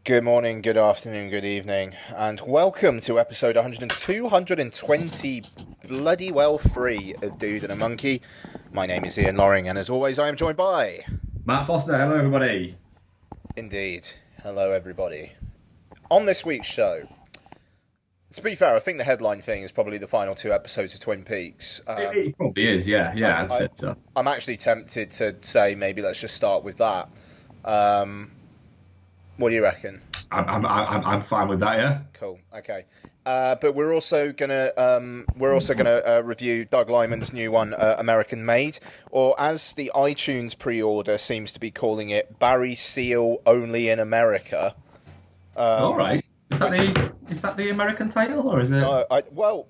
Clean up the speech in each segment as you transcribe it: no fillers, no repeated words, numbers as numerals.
Good morning, good afternoon, good evening, and welcome to episode 220 bloody well free of Dude and a Monkey. My name is Ian Loring, and as always, I am joined by... Matt Foster, hello everybody. Indeed. Hello, everybody. On this week's show, to be fair, I think the headline thing is probably the final two episodes of Twin Peaks. It probably is, yeah, I'd say so. I'm actually tempted to say maybe let's just start with that. What do you reckon? I'm fine with that, yeah. Cool. Okay. But we're also gonna review Doug Liman's new one, American Made, or as the iTunes pre-order seems to be calling it, Barry Seal Only in America. All right. Is that the American title, or is it? No, I No?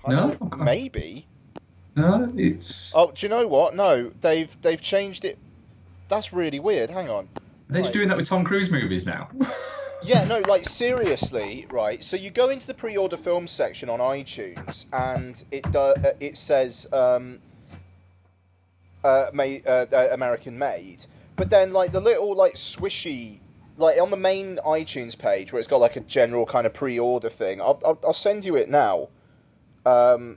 don't know, maybe. No, it's. Oh, do you know what? No, they've changed it. That's really weird. Hang on. Are they just doing that with Tom Cruise movies now? Yeah, no, like seriously, right? So you go into the pre-order film section on iTunes, and it says American Made, but then like the little like swishy, like on the main iTunes page where it's got like a general kind of pre-order thing. I'll send you it now. But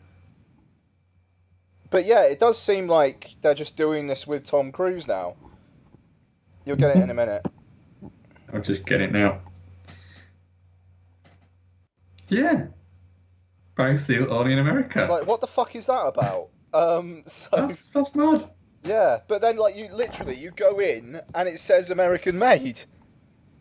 yeah, it does seem like they're just doing this with Tom Cruise now. You'll get it in a minute. I'll just get it now. Yeah. Barry Seal Only in America. Like, what the fuck is that about? That's mad. Yeah, but then like you go in and it says American Made.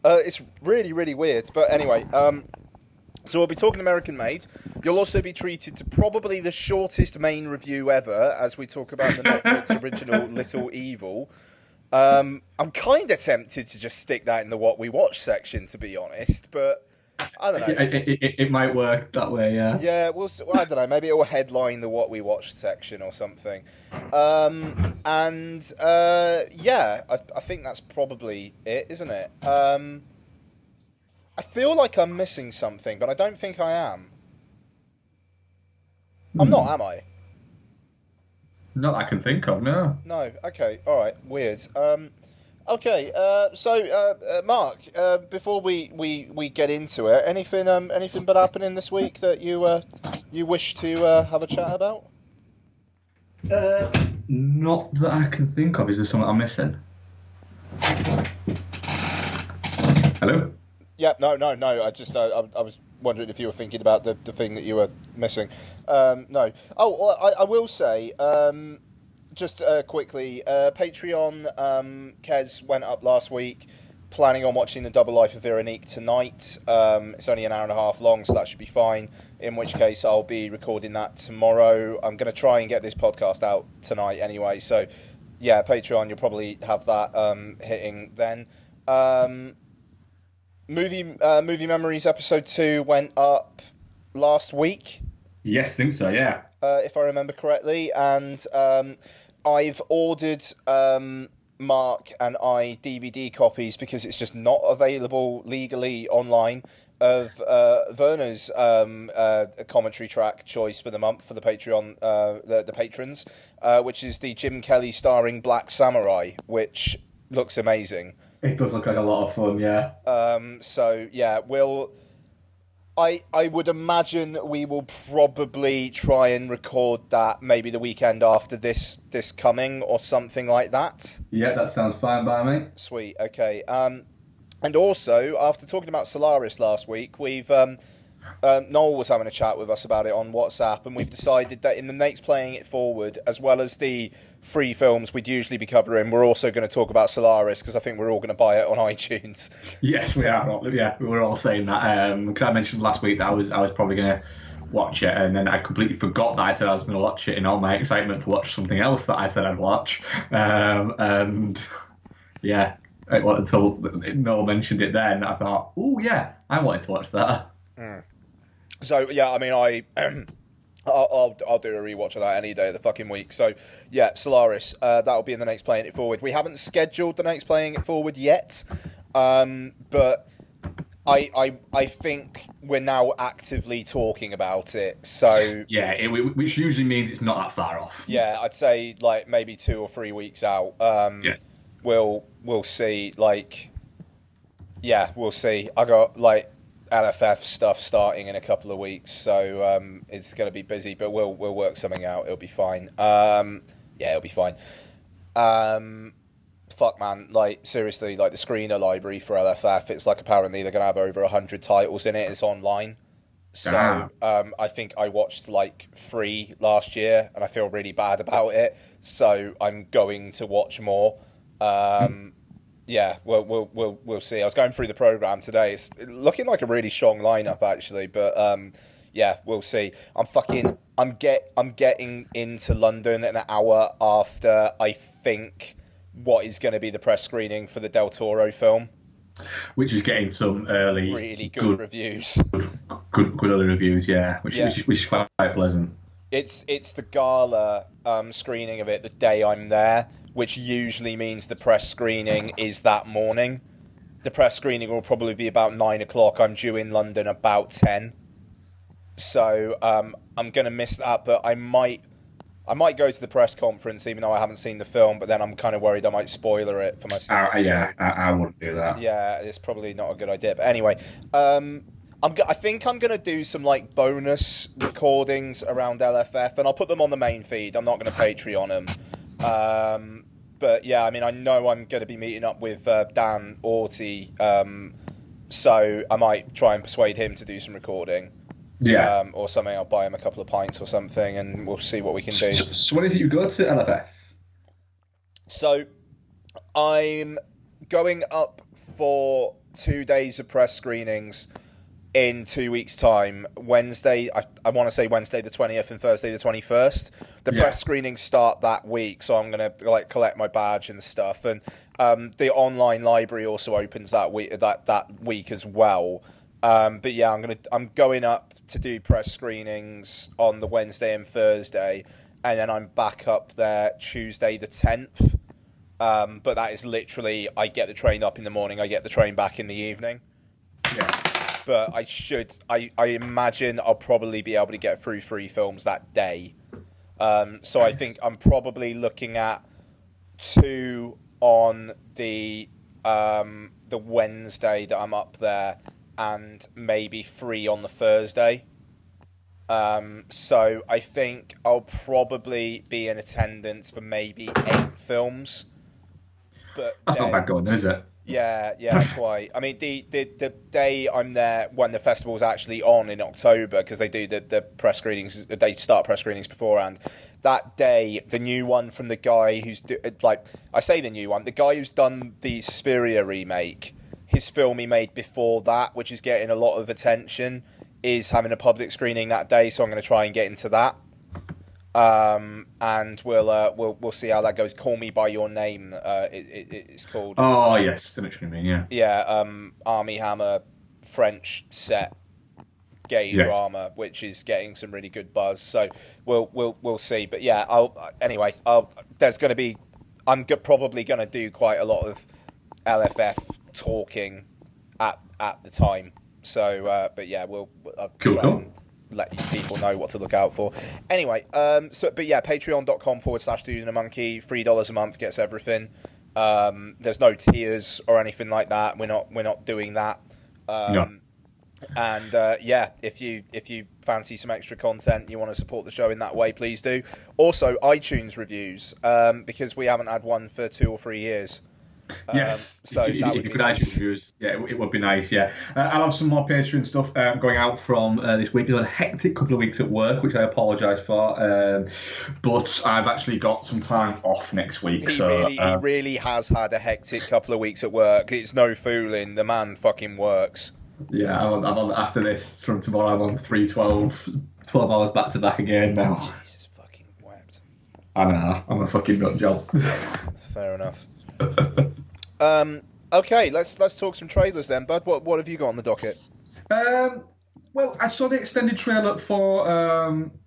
It's really, really weird. But anyway, so we'll be talking American Made. You'll also be treated to probably the shortest main review ever as we talk about the Netflix original Little Evil. I'm kind of tempted to just stick that in the What We Watch section, to be honest, but I don't know. It might work that way, yeah. Yeah, well, I don't know. Maybe it will headline the What We Watch section or something. Yeah, I think that's probably it, isn't it? I feel like I'm missing something, but I don't think I am. I'm not, am I? Not that I can think of, no. No. Okay. All right. Weird. Okay. So, Mark, before we get into it, anything been happening this week that you wish to have a chat about? Not that I can think of. Is there something I'm missing? Hello? Yeah. No. I just I was wondering if you were thinking about the thing that you were missing. No. Oh, well, I will say, just quickly, Patreon, Kez went up last week, planning on watching The Double Life of Veronique tonight. It's only an hour and a half long, so that should be fine, in which case I'll be recording that tomorrow. I'm going to try and get this podcast out tonight anyway, so yeah, Patreon, you'll probably have that hitting then. Movie Memories episode 2 went up last week. Yes, I think so, yeah. If I remember correctly, and I've ordered Mark and I DVD copies because it's just not available legally online of Werner's commentary track choice for the month for the Patreon, the patrons, which is the Jim Kelly starring Black Samurai, which looks amazing. It does look like a lot of fun, yeah. So yeah, I would imagine we will probably try and record that maybe the weekend after this coming or something like that. Yeah, that sounds fine by me. Sweet, okay. And also, after talking about Solaris last week, we've Noel was having a chat with us about it on WhatsApp, and we've decided that in the next playing it forward, as well as the free films we'd usually be covering, we're also going to talk about Solaris because I think we're all going to buy it on iTunes. Yes, we are. Yeah, we were all saying that because I mentioned last week that I was probably going to watch it, and then I completely forgot that I said I was going to watch it in all my excitement to watch something else that I said I'd watch. And yeah, until Noel mentioned it, then I thought, oh yeah, I wanted to watch that. So yeah, I mean, I'll do a rewatch of that any day of the fucking week. So yeah, Solaris, that'll be in the next playing it forward. We haven't scheduled the next playing it forward yet, but I think we're now actively talking about it. So yeah, which usually means it's not that far off. Yeah, I'd say like maybe 2 or 3 weeks out. Yeah, we'll see. Like Yeah, we'll see. I got like LFF stuff starting in a couple of weeks, so it's going to be busy, but we'll work something out. It'll be fine. Yeah, it'll be fine. Fuck man, like seriously, like the screener library for LFF, it's like apparently they're going to have over 100 titles in it. It's online. So I think I watched like 3 last year, and I feel really bad about it. So I'm going to watch more. Yeah, we'll see. I was going through the program today. It's looking like a really strong lineup actually, but yeah, we'll see. I'm getting into London an hour after I think what is going to be the press screening for the Del Toro film, which is getting some early, really good reviews. Good early reviews, yeah, which is quite pleasant. It's the gala screening of it the day I'm there, which usually means the press screening is that morning. The press screening will probably be about 9 o'clock. I'm due in London about 10. So I'm going to miss that, but I might go to the press conference even though I haven't seen the film, but then I'm kind of worried I might spoiler it for myself. I wouldn't do that. Yeah, it's probably not a good idea. But anyway, I think I'm going to do some like bonus recordings around LFF, and I'll put them on the main feed. I'm not going to Patreon them. But yeah, I mean, I know I'm going to be meeting up with Dan Orty, so I might try and persuade him to do some recording. Yeah. Or something. I'll buy him a couple of pints or something, and we'll see what we can do. So when is it you go to LFF? So I'm going up for 2 days of press screenings in 2 weeks' time. Wednesday, I want to say Wednesday the 20th and Thursday the 21st. The press screenings start that week, so I'm going to like collect my badge and stuff. And the online library also opens that week as well. But yeah, I'm going up to do press screenings on the Wednesday and Thursday, and then I'm back up there Tuesday the 10th. But that is literally, I get the train up in the morning, I get the train back in the evening. Yeah. But I imagine I'll probably be able to get through 3 films that day. So I think I'm probably looking at 2 on the Wednesday that I'm up there, and maybe 3 on the Thursday. So I think I'll probably be in attendance for maybe 8 films. But that's not bad going, is it? Yeah, quite. I mean, the day I'm there when the festival's actually on in October, because they do the press screenings, they start press screenings beforehand. That day, the new one from the guy who's the guy who's done the Suspiria remake, his film he made before that, which is getting a lot of attention, is having a public screening that day. So I'm going to try and get into that. And we'll see how that goes. Call Me by Your Name, it's called. Oh yes, I know what you mean. Yeah. Yeah. Army Hammer, French set, gay drama, which is getting some really good buzz. So we'll see. But yeah, there's going to be. I'm probably going to do quite a lot of LFF talking at the time. So, but yeah, I'll try and let people know what to look out for. Anyway, but yeah, patreon.com/dudeandamonkey, $3 a month gets everything. There's no tiers or anything like that. We're not doing that. No. And yeah, if you fancy some extra content, you want to support the show in that way, please do. Also, iTunes reviews, because we haven't had one for 2 or 3 years. Yes, so if that would you be could nice. iTunes reviews, yeah, it would be nice. Yeah, I'll have some more Patreon stuff going out from this week. It's been a hectic couple of weeks at work, which I apologise for, but I've actually got some time off next week. He really has had a hectic couple of weeks at work. It's no fooling. The man fucking works. Yeah, I'm on after this from tomorrow. I'm on 12 hours back to back again now. Jesus fucking wept. I know, I'm a fucking nut job. Fair enough. Okay, let's talk some trailers then, bud. What have you got on the docket? Well, I saw the extended trailer for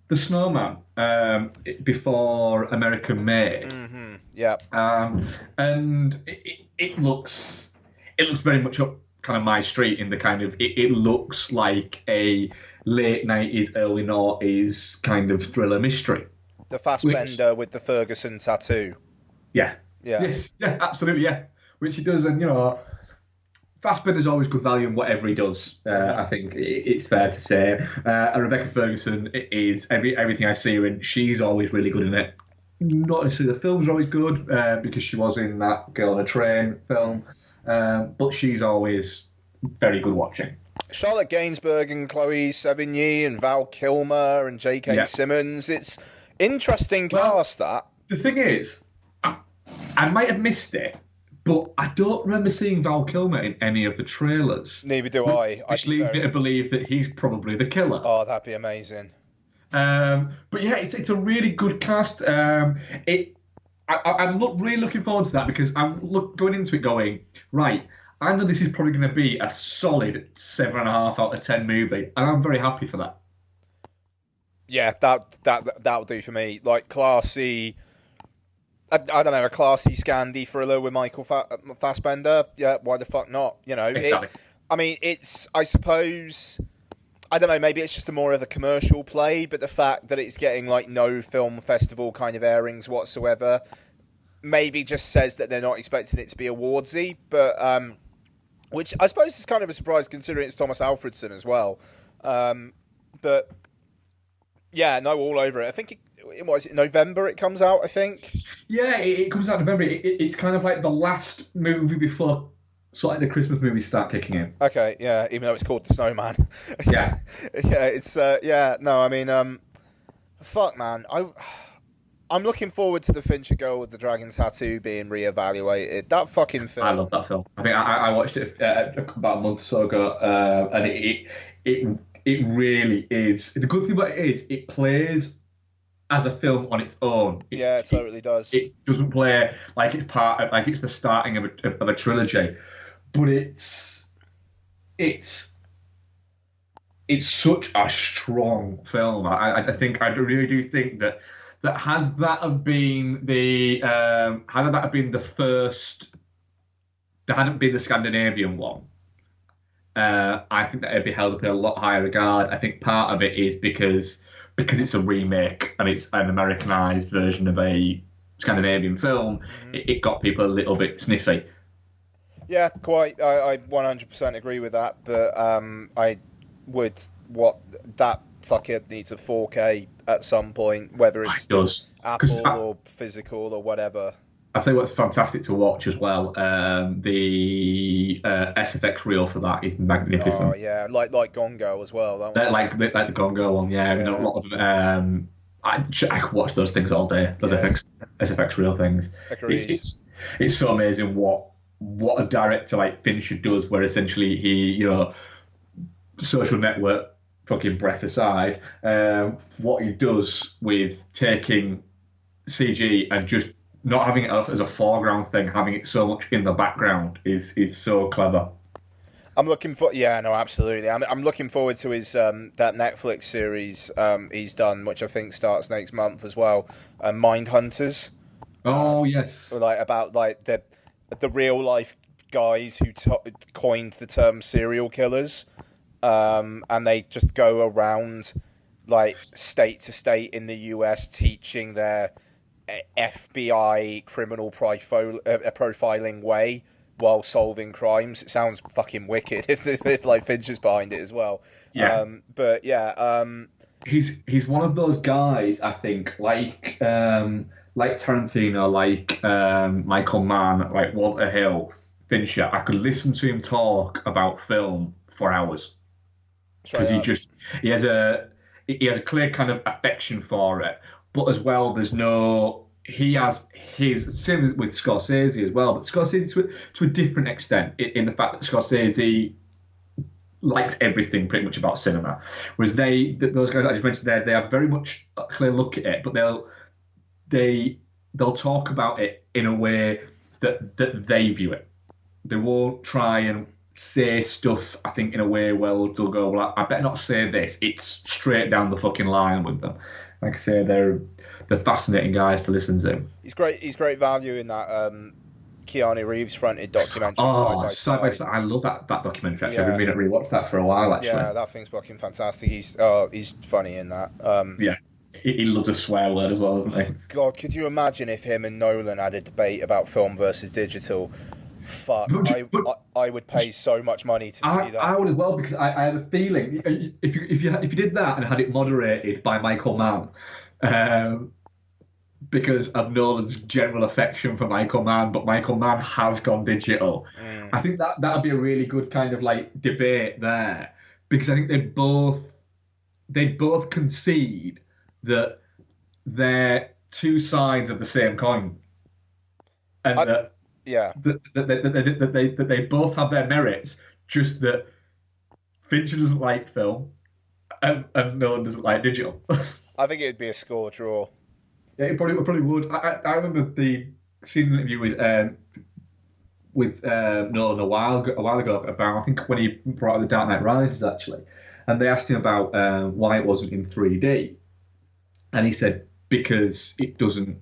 The Snowman before American Made. Mm-hmm. Yeah. And it looks very much up kind of my street in the kind of it looks like a late 90s, early 90s kind of thriller mystery. The Fassbender with the Ferguson tattoo. Yeah. Yeah. Yes. Yeah. Absolutely. Yeah. Which he does, and Fassbender's always good value in whatever he does. I think it's fair to say. And Rebecca Ferguson is everything I see her in. She's always really good in it. Not necessarily the films are always good because she was in that Girl on a Train film, but she's always very good watching. Charlotte Gainsbourg and Chloe Sevigny and Val Kilmer and J.K. Simmons. It's interesting cast, that. The thing is, I might have missed it, but I don't remember seeing Val Kilmer in any of the trailers. Neither do I. Which leads me to believe that he's probably the killer. Oh, that'd be amazing. But yeah, it's a really good cast. I'm really looking forward to that because I'm going into it going, right, I know this is probably going to be a solid 7.5 out of 10 movie, and I'm very happy for that. Yeah, that'll do for me. Like, classy... I don't know, a classy Scandi thriller with Michael Fassbender. Yeah, why the fuck not? You know, exactly. I suppose, I don't know, maybe it's just a more of a commercial play, but the fact that it's getting like no film festival kind of airings whatsoever, maybe just says that they're not expecting it to be awardsy. But which I suppose is kind of a surprise considering it's Thomas Alfredson as well. But yeah, no, all over it. I think was it November it comes out, I think? Yeah, it comes out in November. It's kind of like the last movie before sort of the Christmas movies start kicking in. Okay, yeah, even though it's called The Snowman. Yeah. Yeah, it's, no, I mean, fuck, man. I'm looking forward to the Fincher Girl with the Dragon Tattoo being reevaluated. That fucking film. I love that film. I think I watched it about a month or so ago, and it really is. The good thing about it is it plays as a film on its own. It totally does. It doesn't play like it's part of, like it's the starting of a trilogy, but it's such a strong film. I really do think that had that have been the first, there hadn't been the Scandinavian one, I think that it'd be held up in a lot higher regard. I think part of it is because it's a remake and it's an Americanized version of a Scandinavian film. It got people a little bit sniffy. Yeah, quite. I 100% agree with that. But I would that fucker needs a 4K at some point, whether it's Apple or physical or whatever. I'll tell you what's fantastic to watch as well. The SFX reel for that is magnificent. Oh yeah, like Gone Girl as well. Like the Gone Girl one, yeah. I mean, a lot of them. I could watch those things all day. Those SFX reel things. Agreed. It's so amazing what a director like Fincher does, where essentially he, Social Network, fucking breath aside, what he does with taking CG and just not having it up as a foreground thing, having it so much in the background is so clever. I'm looking for, absolutely. I'm looking forward to his that Netflix series he's done, which I think starts next month as well. Mind Hunters. Oh yes. About the real life guys who coined the term serial killers, and they just go around like state to state in the US teaching their FBI criminal profiling way while solving crimes. It sounds fucking wicked if like Fincher's behind it as well. Yeah. But yeah. He's one of those guys, I think, like Tarantino, like Michael Mann, like Walter Hill, Fincher. I could listen to him talk about film for hours because he has a clear kind of affection for it. But as well, he has his, same as with Scorsese as well, but Scorsese to a different extent in the fact that Scorsese likes everything pretty much about cinema. Whereas those guys I just mentioned there, they have very much a clear look at it, but they'll talk about it in a way that they view it. They won't try and say stuff, I think, in a way where they'll go, well, I better not say this. It's straight down the fucking line with them. Like I say, they're fascinating guys to listen to. He's great value in that Keanu Reeves fronted documentary. Oh, Side by Side. I love that documentary. Actually, I've been meaning to rewatch that for a while. Actually, yeah, that thing's fucking fantastic. He's funny in that. Yeah, he loves a swear word as well, doesn't he? God, could you imagine if him and Nolan had a debate about film versus digital? Fuck, But I would pay so much money to see that. I would as well, because I have a feeling if you did that and had it moderated by Michael Mann, because of Nolan's general affection for Michael Mann, but Michael Mann has gone digital. I think that'd be a really good kind of like debate there, because I think they'd both concede that they're two sides of the same coin, and that they both have their merits, just that Fincher doesn't like film and Nolan doesn't like digital. I think it'd be a score draw. Yeah, it probably would. I remember seeing an interview with Nolan a while ago about, I think when he brought out The Dark Knight Rises actually, and they asked him about why it wasn't in 3D, and he said because it doesn't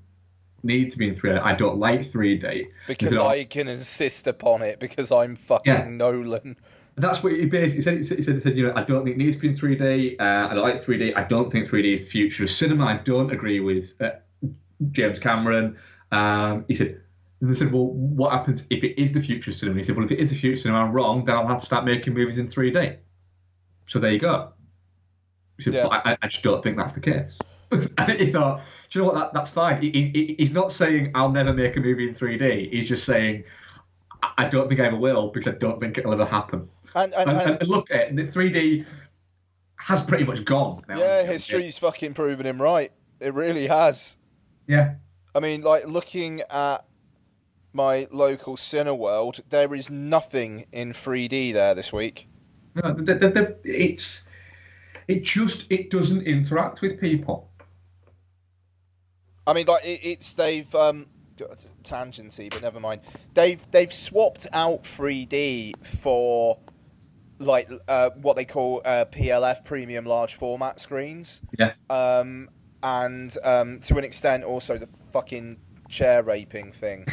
need to be in 3D. I don't like 3D because I can insist upon it because I'm fucking Nolan. And that's what he basically said. He said, you know, I don't think it needs to be in 3D. I don't like 3D. I don't think 3D is the future of cinema. I don't agree with James Cameron. He said, and they said, well, what happens if it is the future of cinema? He said, well, if it is the future of cinema, I'm wrong. Then I'll have to start making movies in 3D. So there you go. He said, but I just don't think that's the case. And he thought, do you know what? That's fine. He's not saying I'll never make a movie in 3D. He's just saying I don't think I ever will, because I don't think it'll ever happen. And look at it, the 3D has pretty much gone now. Yeah, history's fucking proven him right. It really has. Yeah. I mean, like, looking at my local Cineworld, there is nothing in 3D there this week. No, it doesn't interact with people. I mean, like, they've tangency, but never mind. They've swapped out 3D for like what they call PLF, premium large format screens. Yeah. And to an extent also the fucking chair raping thing.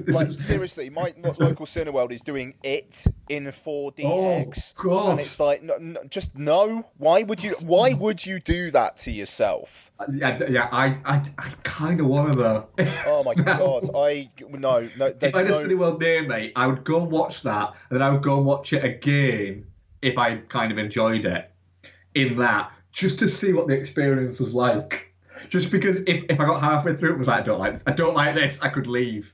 Like, seriously, my local Cineworld is doing it in 4DX. Oh, God. And it's like, just no. Why would you do that to yourself? Yeah, I kind of want to though. Oh my God, no. If I had a Cineworld near me, I would go and watch that, and then I would go and watch it again if I kind of enjoyed it in that, just to see what the experience was like. Just because if I got halfway through it was like, I don't like this, I could leave.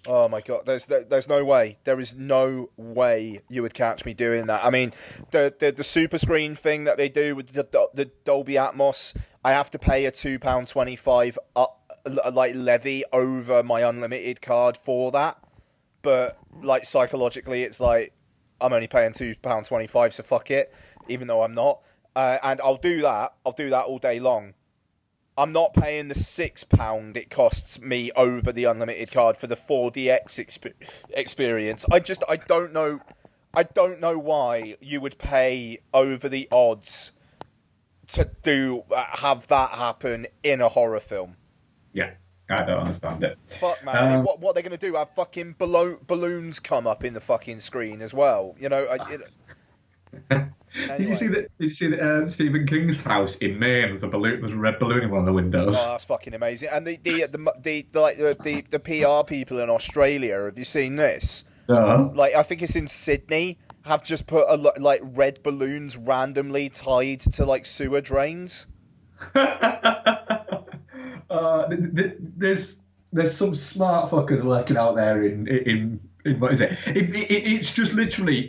Oh my God, there's no way. There is no way you would catch me doing that. I mean, the super screen thing that they do with the Dolby Atmos, I have to pay a £2.25 like levy over my unlimited card for that. But like psychologically, it's like I'm only paying £2.25, so fuck it, even though I'm not. And I'll do that all day long. I'm not paying the £6 it costs me over the unlimited card for the 4DX experience. I don't know why you would pay over the odds to have that happen in a horror film. Yeah, I don't understand it. Fuck, man. I mean, what are they going to do? Have fucking balloons come up in the fucking screen as well? You know. Anyway. Did you see that Stephen King's house in Maine? There's a red balloon in one of the windows. Oh, that's fucking amazing! And the PR people in Australia. Have you seen this? No. Like, I think it's in Sydney. Have just put like red balloons randomly tied to like sewer drains. There's some smart fuckers working out there in what is it? It's just literally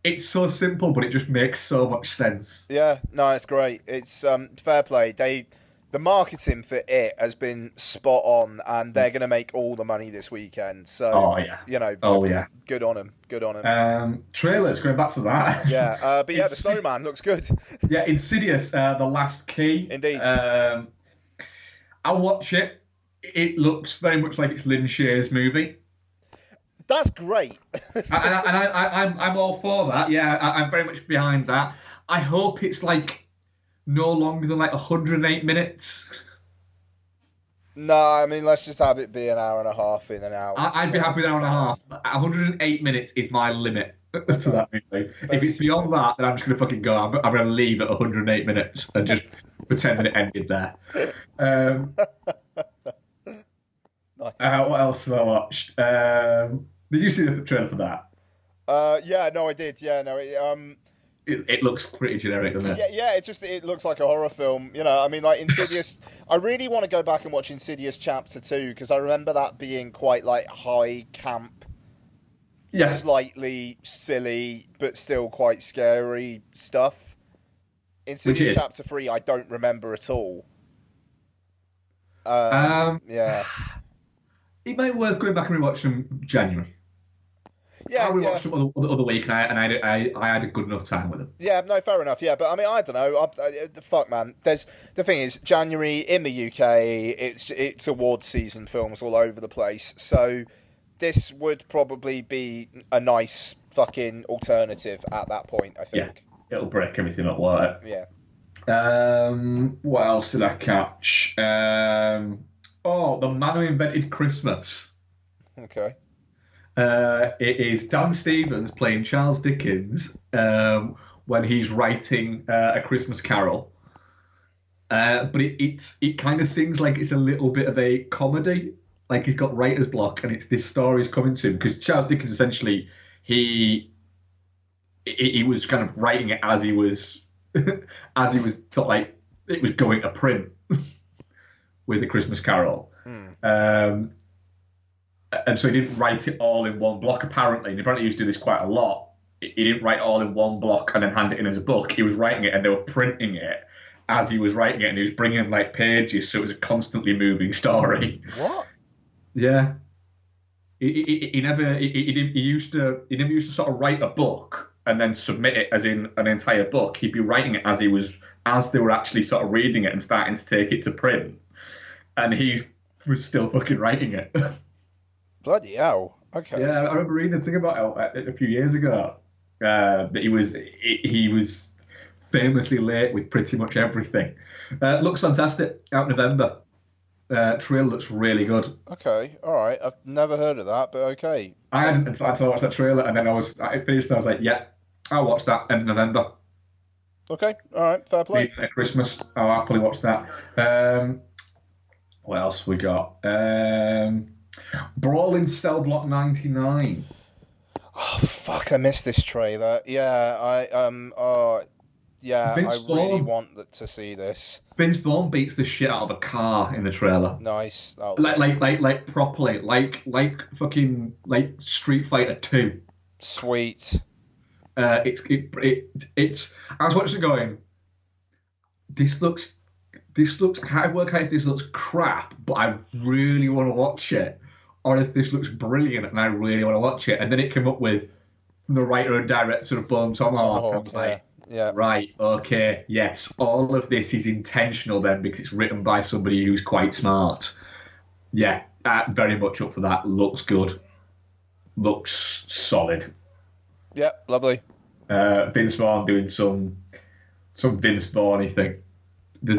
It's so simple, but it just makes so much sense. Yeah, no, it's great. It's fair play. The marketing for it has been spot on, and they're going to make all the money this weekend. So, you know, good on them. Good on them. Trailers, going back to that. Yeah, but yeah, the Snowman looks good. Yeah, Insidious, The Last Key. Indeed. I'll watch it. It looks very much like it's Lin Shaye's movie. That's great. I'm all for that. Yeah, I'm very much behind that. I hope it's like no longer than like 108 minutes. No, I mean, let's just have it be an hour and a half in and out. I'd be happy with an hour and a half. 108 minutes is my limit to that movie. If it's beyond that, then I'm just going to fucking go. I'm going to leave at 108 minutes and just pretend that it ended there. Nice. What else have I watched? Did you see the trailer for that? Yeah, no, I did. Yeah, no, It looks pretty generic, doesn't it? yeah. It looks like a horror film. You know, I mean, like Insidious. I really want to go back and watch Insidious Chapter 2 because I remember that being quite like high camp, Yeah. slightly silly, but still quite scary stuff. Which Insidious is. Chapter 3, I don't remember at all. Um, Yeah. it might be worth going back and rewatch them January. I Yeah, yeah. rewatched them other week, I had a good enough time with them. Yeah, no, fair enough. Yeah, but I mean, I don't know. Fuck, man. The thing is, January in the UK, it's awards season, films all over the place. So this would probably be a nice fucking alternative at that point. I Yeah, think. it'll break everything up, won't Yeah. it? What else did I catch? The Man Who Invented Christmas. Okay. It is Dan Stevens playing Charles Dickens when he's writing A Christmas Carol. But it kind of seems like it's a little bit of a comedy. Like he's got writer's block, and it's this story's coming to him because Charles Dickens essentially he was kind of writing it as he was as he was sort of like it was going to print with A Christmas Carol. And so he didn't write it all in one block, apparently. And apparently he used to do this quite a lot. He didn't write all in one block and then hand it in as a book. He was writing it and they were printing it as he was writing it. And he was bringing in like pages, so it was a constantly moving story. What? Yeah. He never used to sort of write a book and then submit it as in an entire book. He'd be writing it as they were actually sort of reading it and starting to take it to print. And he was still fucking writing it. Bloody hell. Okay. Yeah, I remember reading a thing about it a few years ago. That he was famously late with pretty much everything. Looks fantastic. Out November. Trailer looks really good. Okay. All right. I've never heard of that, but okay. I hadn't until I watched that trailer, and then I finished and I was like, yeah, I'll watch that end of November. Okay. All right. Fair play. At Christmas, I'll happily watch that. What else we got? Brawl in Cell Block 99. Oh fuck! I missed this trailer. Yeah, Vince I really Vaughn. want to see this. Vince Vaughn beats the shit out of a car in the trailer. Nice. Like properly, like fucking like Street Fighter 2. Sweet. It's. I was watching it going. This looks. I can't work out if this looks crap, but I really want to watch it, or if this looks brilliant and I really want to watch it. And then it came up with the writer and director of Bone Tomahawk. I was like, yeah. right, okay, yes, all of this is intentional then because it's written by somebody who's quite smart. Yeah, very much up for that. Looks good. Looks solid. Yeah, lovely. Vince Vaughn doing some Vince Vaughn-y thing. I'm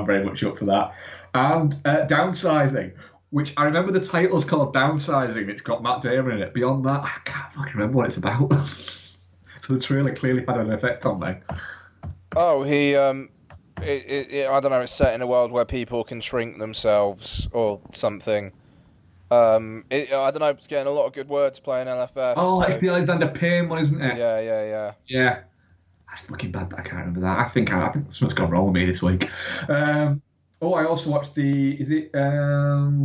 very much up for that. And Downsizing, which I remember the title's called Downsizing. It's got Matt Damon in it. Beyond that, I can't fucking remember what it's about. So the trailer clearly had an effect on me. Oh, I don't know. It's set in a world where people can shrink themselves or something. I don't know. It's getting a lot of good words playing LFF. Oh, it's the Alexander Payne one, isn't it? Yeah. Yeah. That's fucking bad that I can't remember that. I think something's gone wrong with me this week. I also watched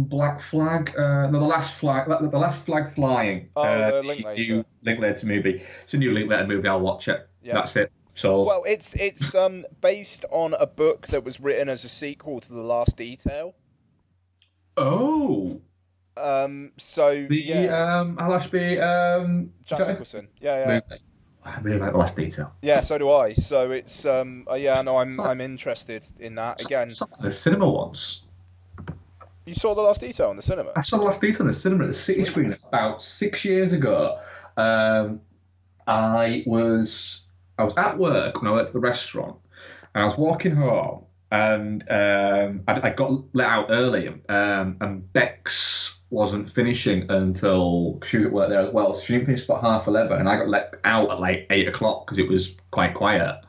Black Flag? No, The Last Flag Flying. The Linklater. Linklater movie. It's a new Linklater movie. I'll watch it. Yeah. That's it. So well, it's based on a book that was written as a sequel to The Last Detail. Oh. So Al Ashby. Jack Nicholson. Yeah. I really like The Last Detail. Yeah, so do I. So it's I'm interested in that again. I saw the cinema once. You saw The Last Detail in the cinema? I saw The Last Detail in the cinema at the City Screen about 6 years ago. I was at work when I worked at the restaurant, and I was walking home, and I got let out early, and Bex wasn't finishing until she was at work there as well. So she didn't finish about 11:30, and I got let out at like 8 o'clock because it was quite quiet.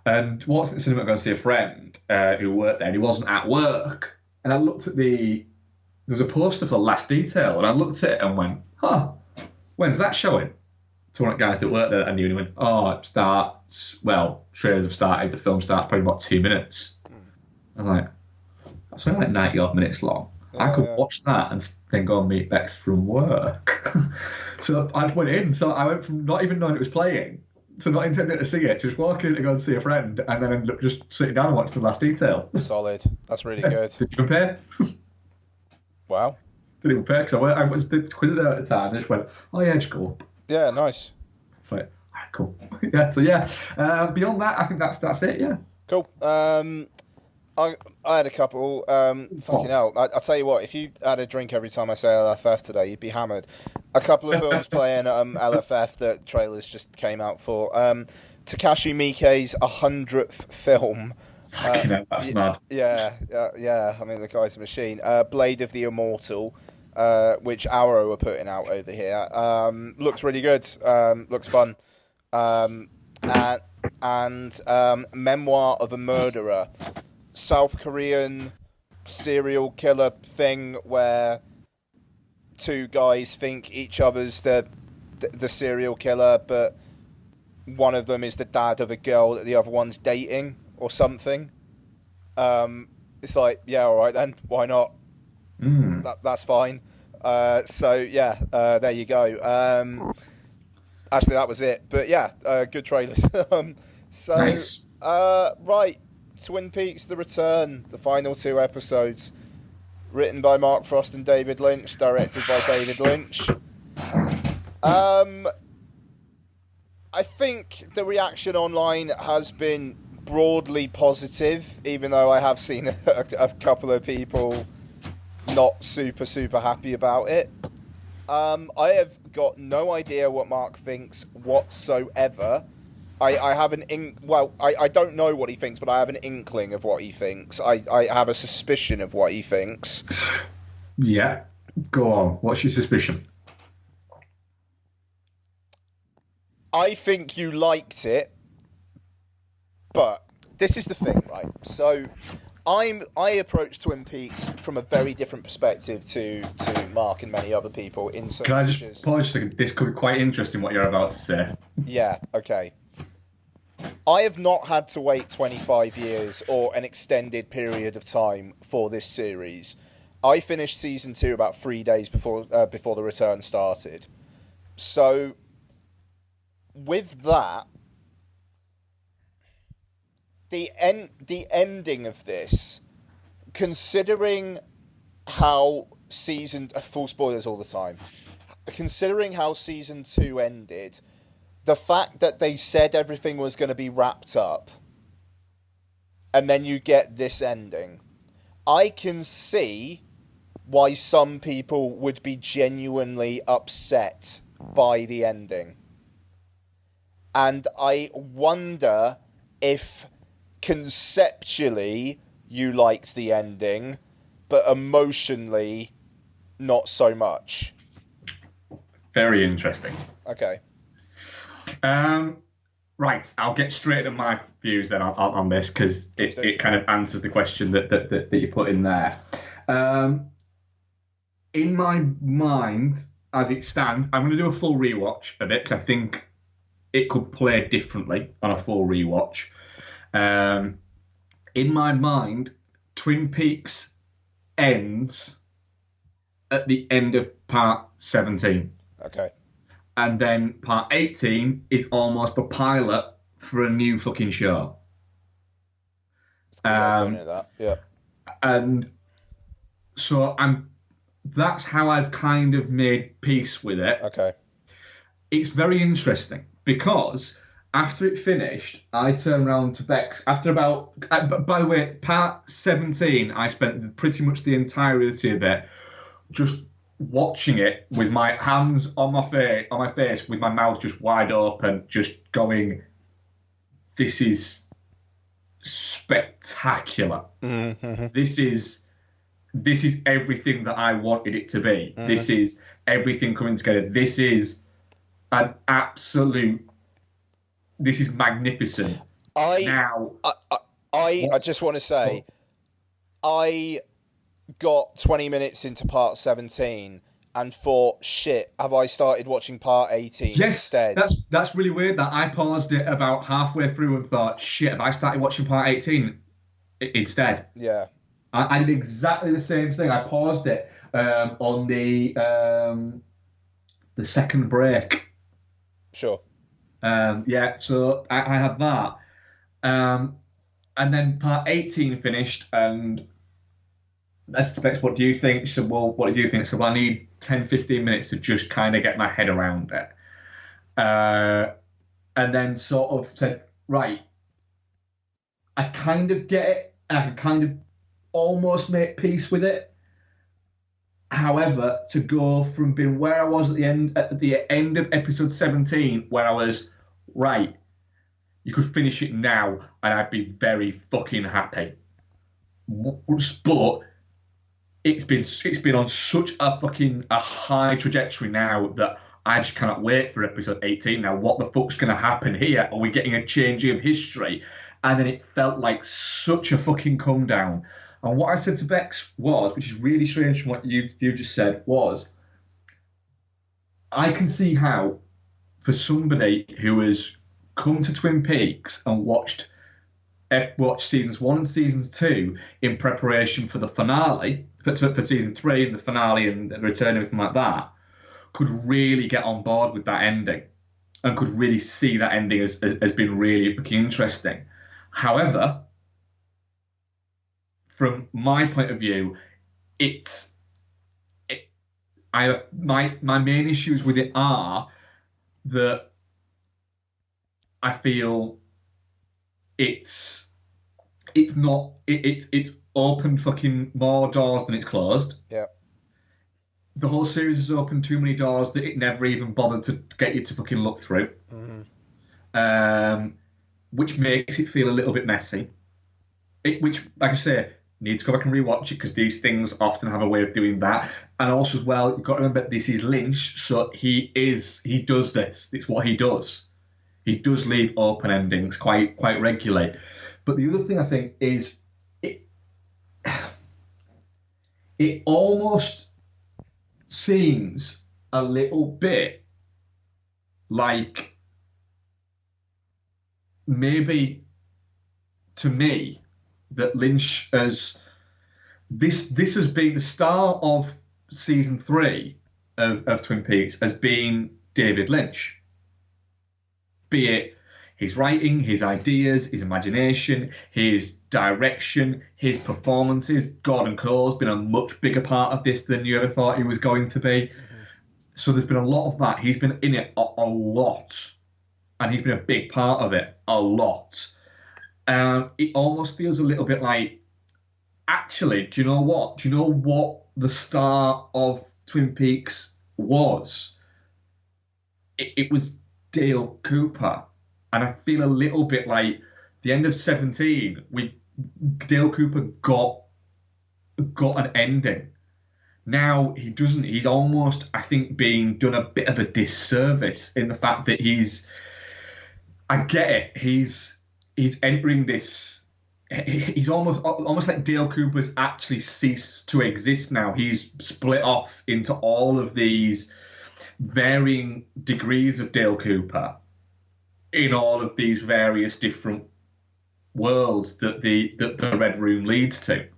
And walked to the cinema to go and see a friend who worked there, and he wasn't at work. And I looked at the there was a poster for Last Detail, and I looked at it and went, huh, when's that showing? To one of the guys that worked there, I knew, and he went, oh, it starts, well, trailers have started, the film starts probably about 2 minutes. I was like, that's only like 90 odd minutes long. I could watch that and then go and meet Bex from work. So I just went in. So I went from not even knowing it was playing to not intending to see it, to just walking in to go and see a friend, and then ended up just sitting down and watching The Last Detail. Solid. That's really good. Didn't even pay. Wow. Didn't even pay, because I was quizzing there at the time, and I just went, oh yeah, just go up. Yeah, nice. It's like, cool. Yeah, so yeah. Beyond that, I think that's it, yeah. Cool. I had a couple. Fucking hell. I'll tell you what, if you had a drink every time I say LFF today, you'd be hammered. A couple of films playing LFF that trailers just came out for. Takashi Miike's 100th film. Fucking hell, that's mad. Yeah. I mean, the guy's a machine. Blade of the Immortal, which Arrow are putting out over here. Looks really good. Looks fun. And Memoir of a Murderer. South Korean serial killer thing where two guys think each other's the serial killer, but one of them is the dad of a girl that the other one's dating or something. It's like, yeah, all right then, why not? That's fine. So yeah, there you go. Actually, that was it. But yeah, good trailers. Nice. Right. Twin Peaks: The Return, the final 2 episodes, written by Mark Frost and David Lynch, directed by David Lynch. I think the reaction online has been broadly positive, even though I have seen a couple of people not super happy about it. I have got no idea what Mark thinks whatsoever. I have I don't know what he thinks, but I have an inkling of what he thinks. I have a suspicion of what he thinks. Yeah. Go on. What's your suspicion? I think you liked it, but this is the thing, right? So I approach Twin Peaks from a very different perspective to Mark and many other people. Can I just pause a second? This could be quite interesting what you're about to say. Yeah, okay. I have not had to wait 25 years or an extended period of time for this series. I finished season 2 about 3 days before the return started. So, with that, the ending of this, considering how full spoilers all the time, considering how season 2 ended, the fact that they said everything was going to be wrapped up, and then you get this ending, I can see why some people would be genuinely upset by the ending. And I wonder if conceptually you liked the ending, but emotionally not so much. Very interesting. Okay. Right, I'll get straight to my views then on this, because it kind of answers the question that you put in there. In my mind, as it stands, I'm going to do a full rewatch of it, because I think it could play differently on a full rewatch. In my mind, Twin Peaks ends at the end of part 17. Okay. And then part 18 is almost a pilot for a new fucking show. That. Yeah. And so that's how I've kind of made peace with it. Okay. It's very interesting because after it finished, I turned around to Bex. After about, by the way, part 17, I spent pretty much the entirety of it just watching it with my hands on my face, with my mouth just wide open, just going, this is spectacular. Mm-hmm. This is everything that I wanted it to be. Mm-hmm. This is everything coming together. This is an absolute, this is magnificent. I just want to say, I got 20 minutes into part 17 and thought, shit, have I started watching part 18 Yes, instead? that's really weird. That I paused it about halfway through and thought, shit, have I started watching part 18 instead? Yeah. I did exactly the same thing. I paused it on the second break. Sure. Yeah, so I had that. And then part 18 finished, and as expects, what do you think? So, well, what do you think? So, I need 10, 15 minutes to just kind of get my head around it. And then sort of said, right, I kind of get it. I can kind of almost make peace with it. However, to go from being where I was at the end of episode 17, where I was, right, you could finish it now, and I'd be very fucking happy. But it's been on such a high trajectory now that I just cannot wait for episode 18 now. What the fuck's going to happen here? Are we getting a change of history? And then it felt like such a fucking come down. And what I said to Bex was, which is really strange from what you just said, was I can see how for somebody who has come to Twin Peaks and watched seasons 1 and seasons 2 in preparation for the finale, for season 3 and the finale and the return and everything like that, could really get on board with that ending and could really see that ending as being really fucking interesting. However, from my point of view, my main issues with it are that I feel it's opened fucking more doors than it's closed. Yeah. The whole series has opened too many doors that it never even bothered to get you to fucking look through. Which makes it feel a little bit messy. Which, like I say, need to go back and rewatch it because these things often have a way of doing that. And also as well, you've got to remember this is Lynch, so he does this. It's what he does. He does leave open endings quite regularly. But the other thing I think is it almost seems a little bit like maybe to me that Lynch has this has been the start of season 3 of Twin Peaks as being David Lynch. Be it his writing, his ideas, his imagination, his direction, his performances. Gordon Cole's been a much bigger part of this than you ever thought he was going to be. So there's been a lot of that. He's been in it a lot. And he's been a big part of it a lot. It almost feels a little bit like, actually, do you know what? Do you know what the start of Twin Peaks was? It was Dale Cooper. And I feel a little bit like the end of 17, Dale Cooper got an ending. Now he doesn't. He's almost, I think, being done a bit of a disservice in the fact that I get it. He's entering this. He's almost like Dale Cooper's actually ceased to exist now. He's split off into all of these varying degrees of Dale Cooper in all of these various different worlds that the Red Room leads to.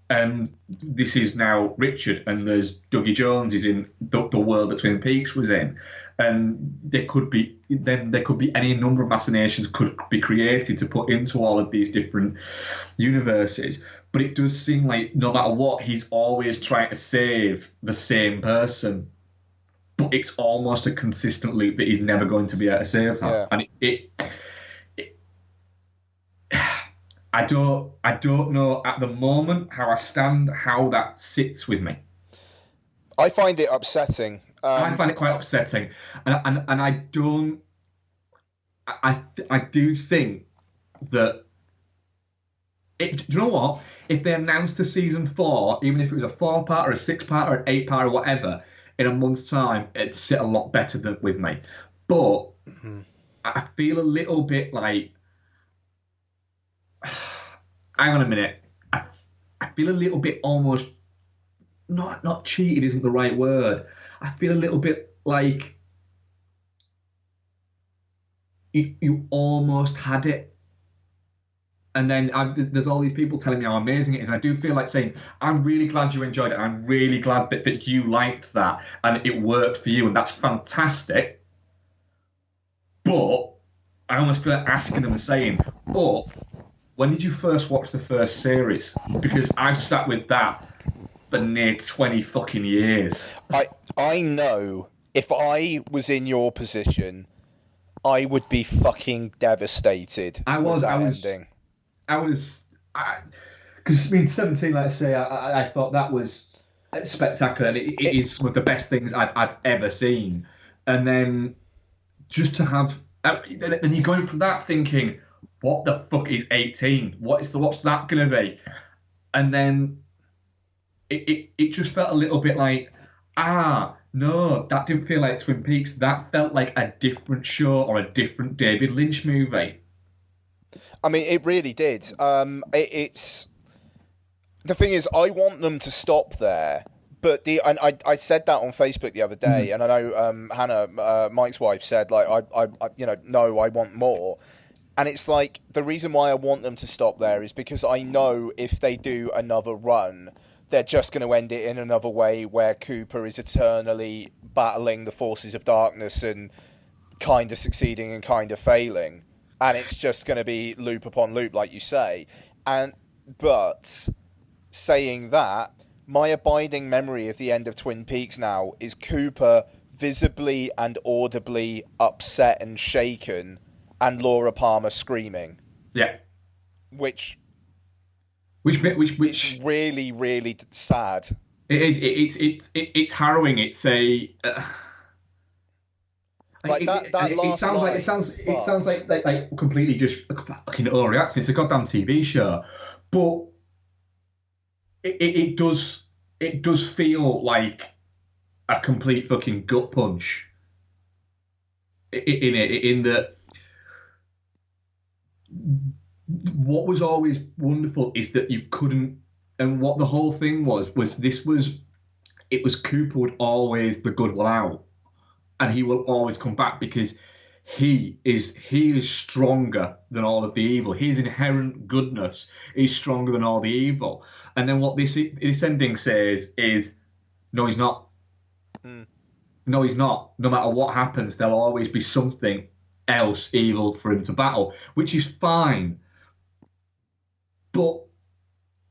And this is now Richard, and there's Dougie Jones is in the world that Twin Peaks was in, and there could be any number of machinations could be created to put into all of these different universes. But it does seem like no matter what, he's always trying to save the same person. But it's almost a consistent loop that he's never going to be able to save her. Yeah. And I don't know at the moment how I stand, how that sits with me. I find it upsetting. I find it quite upsetting, and I don't. I do think that. Do you know what? If they announced a season 4, even if it was a 4-part or a 6-part or an 8-part or whatever, in a month's time, it'd sit a lot better with me. But I feel a little bit like, hang on a minute, I feel a little bit almost not cheated isn't the right word. I feel a little bit like you almost had it. And then there's all these people telling me how amazing it is. And I do feel like saying, I'm really glad you enjoyed it. I'm really glad that you liked that and it worked for you. And that's fantastic. But I almost feel like asking them and saying, but when did you first watch the first series? Because I've sat with that for near 20 fucking years. I know if I was in your position, I would be fucking devastated. I was ending. Because I mean, 17, like I say, I thought that was spectacular, and it is one of the best things I've ever seen. And then just to have, and you're going from that thinking, what the fuck is 18? What's that going to be? And then it just felt a little bit like, no, that didn't feel like Twin Peaks. That felt like a different show or a different David Lynch movie. I mean, it really did. It's the thing is, I want them to stop there, but I said that on Facebook the other day, and I know Hannah, Mike's wife, said like I no, I want more, and it's like the reason why I want them to stop there is because I know if they do another run, they're just going to end it in another way where Cooper is eternally battling the forces of darkness and kind of succeeding and kind of failing. And it's just going to be loop upon loop, like you say. But saying that, my abiding memory of the end of Twin Peaks now is Cooper visibly and audibly upset and shaken, and Laura Palmer screaming. Yeah. Which really, really sad. It is. It's harrowing. It's a. Like that last line. It sounds like completely just fucking overreacting. It's a goddamn TV show, but it does feel like a complete fucking gut punch. In that, what was always wonderful is that you couldn't, and what the whole thing was Cooper would always the good will out. And he will always come back because he is stronger than all of the evil. His inherent goodness is stronger than all the evil. And then what this ending says is, no, he's not. No, he's not. No matter what happens, there'll always be something else evil for him to battle, which is fine. But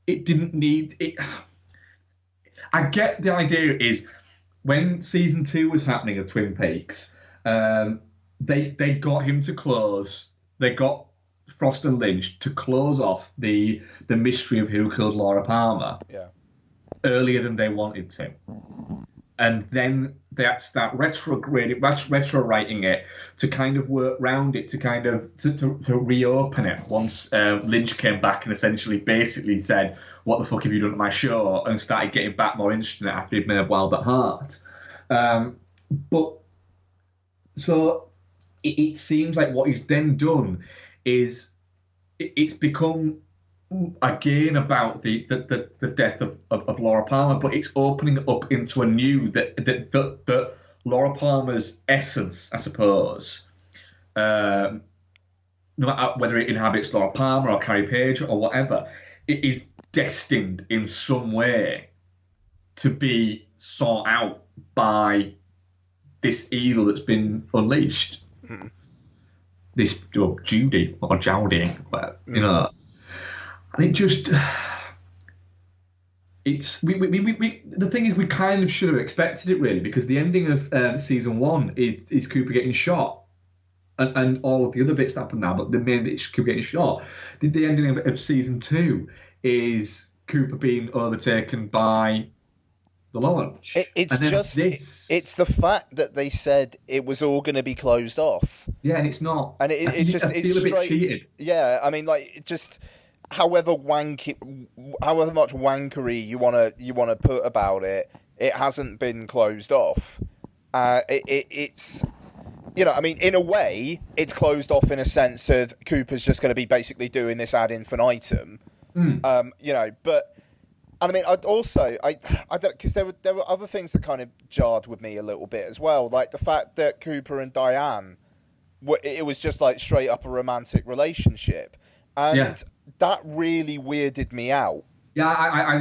it didn't need it. I get the idea is, when season 2 was happening of Twin Peaks, they got him to close. They got Frost and Lynch to close off the mystery of who killed Laura Palmer. Yeah. Earlier than they wanted to, and then they had to start retro writing it to kind of work round it, to reopen it once Lynch came back and essentially basically said, what the fuck have you done to my show, and started getting back more interested after he'd made Wild at Heart. But so it seems like what he's then done is it's become again about the death of Laura Palmer, but it's opening up into a new that Laura Palmer's essence, I suppose, no matter whether it inhabits Laura Palmer or Carrie Page or whatever, it is destined in some way to be sought out by this evil that's been unleashed. This Judy or Jowdy, you know. And it just, it's we the thing is, we kind of should have expected it, really, because the ending of season 1 is Cooper getting shot, and all of the other bits that happen now, but the main bit is Cooper getting shot. The ending of season 2 is Cooper being overtaken by the launch. It's the fact that they said it was all going to be closed off. Yeah, and it's not. And I feel a bit cheated. Yeah, I mean, like, it just, however much wankery you wanna put about it, it hasn't been closed off. It's, you know, I mean, in a way, it's closed off in a sense of Cooper's just going to be basically doing this ad infinitum. You know, but And I mean, I don't, because there were other things that kind of jarred with me a little bit as well, like the fact that Cooper and Diane, it was just like straight up a romantic relationship, and Yeah. that really weirded me out. Yeah, I